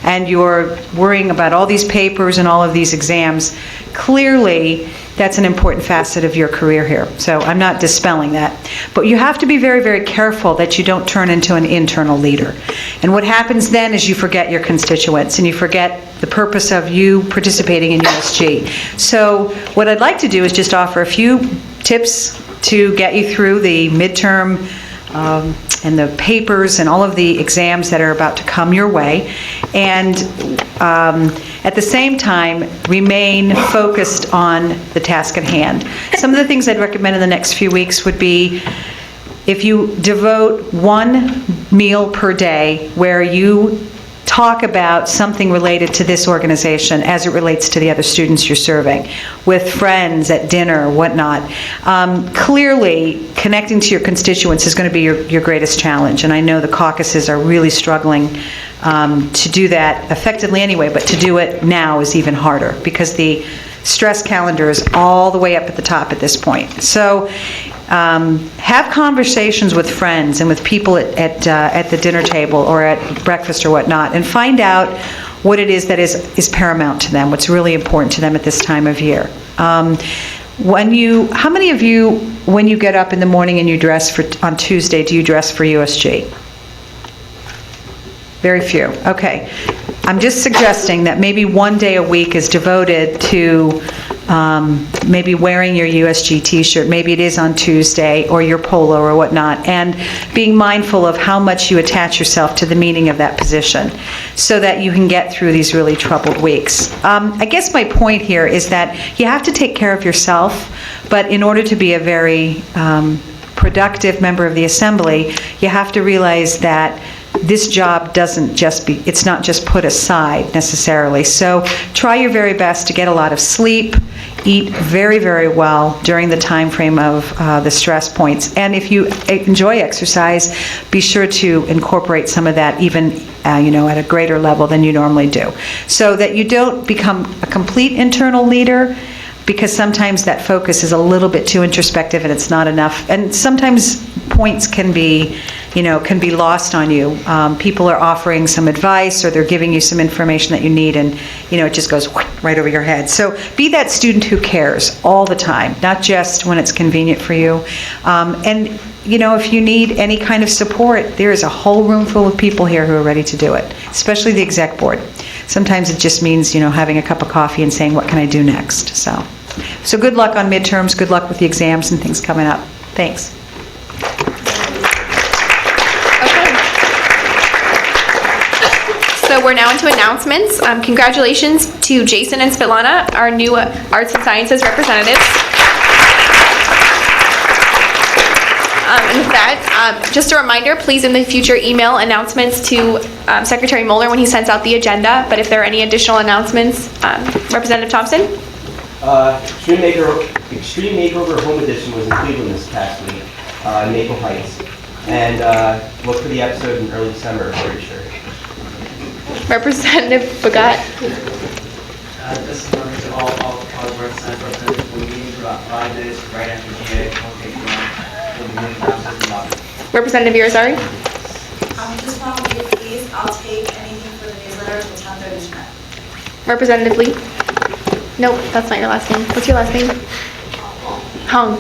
and you're worrying about all these papers and all of these exams, clearly that's an important facet of your career here. So I'm not dispelling that. But you have to be very, very careful that you don't turn into an internal leader. And what happens then is you forget your constituents and you forget the purpose of you participating in USG. So what I'd like to do is just offer a few tips to get you through the midterm and the papers and all of the exams that are about to come your way. And at the same time, remain focused on the task at hand. Some of the things I'd recommend in the next few weeks would be if you devote one meal per day where you talk about something related to this organization as it relates to the other students you're serving, with friends at dinner, whatnot. Clearly, connecting to your constituents is going to be your greatest challenge, and I know the caucuses are really struggling to do that effectively anyway, but to do it now is even harder because the stress calendar is all the way up at the top at this point. So have conversations with friends and with people at the dinner table or at breakfast or whatnot, and find out what it is that is paramount to them, what's really important to them at this time of year. How many of you, when you get up in the morning and you dress on Tuesday, do you dress for USG? Very few. Okay. I'm just suggesting that maybe one day a week is devoted to maybe wearing your USG t-shirt. Maybe it is on Tuesday, or your polo or whatnot, and being mindful of how much you attach yourself to the meaning of that position so that you can get through these really troubled weeks. I guess my point here is that you have to take care of yourself, but in order to be a very productive member of the assembly, you have to realize that this job it's not just put aside necessarily. So try your very best to get a lot of sleep, eat very, very well during the time frame of the stress points. And if you enjoy exercise, be sure to incorporate some of that even at a greater level than you normally do, so that you don't become a complete internal leader, because sometimes that focus is a little bit too introspective and it's not enough. And sometimes points can be lost on you. People are offering some advice or they're giving you some information that you need, and it just goes right over your head. So be that student who cares all the time, not just when it's convenient for you. And if you need any kind of support, there is a whole room full of people here who are ready to do it, especially the exec board. Sometimes it just means, having a cup of coffee and saying, what can I do next? So good luck on midterms, good luck with the exams and things coming up. Thanks. So we're now into announcements. Congratulations to Jason and Svetlana, our new Arts and Sciences representatives. And with that, just a reminder, please in the future email announcements to Secretary Moeller when he sends out the agenda. But if there are any additional announcements, Representative Thompson? Extreme Makeover Home Edition was in Cleveland this past week, in Maple Heights. And look for the episode in early December, I'm pretty sure. Representative Bagat? This is number to all college work science representatives. We'll be meeting for about 5 minutes right after GA. Won't take long. We'll be meeting downstairs in the lobby. Representative Irizarry? Just one minute, please. I'll take anything for the newsletter until 10:30 tonight. Representative Lee? Nope, that's not your last name. What's your last name? Hung.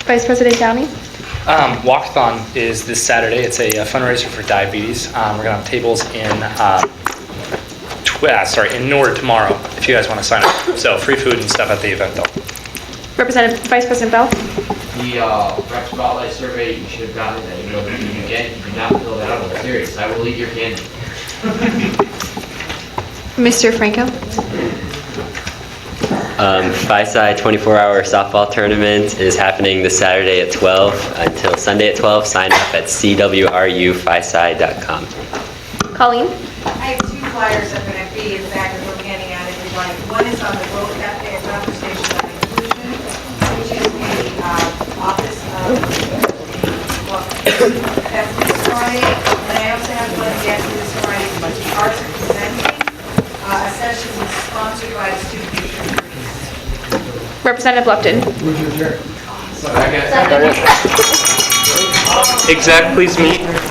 Vice President Downey? Walkathon is this Saturday. It's a fundraiser for diabetes. We're going to have tables in Nord tomorrow if you guys want to sign up. So free food and stuff at the event though. Vice President Bell? The Rep Spotlight survey, you should have gotten it. You know, if you get, you do not fill that out. I'm serious. I will eat your candy. Mr. Franco? Phi-Sci 24-hour softball tournament is happening this Saturday at 12 until Sunday at 12. Sign up at cwruphisci.com. Colleen? I have two flyers that are going to be in the back of the handing out if you'd like. One is on the vote that day conversation on inclusion, which is the office of, that's the and I also have one again for this morning, arts and presenting. A session was sponsored by the student leadership. Representative Lupton. Exec, please meet.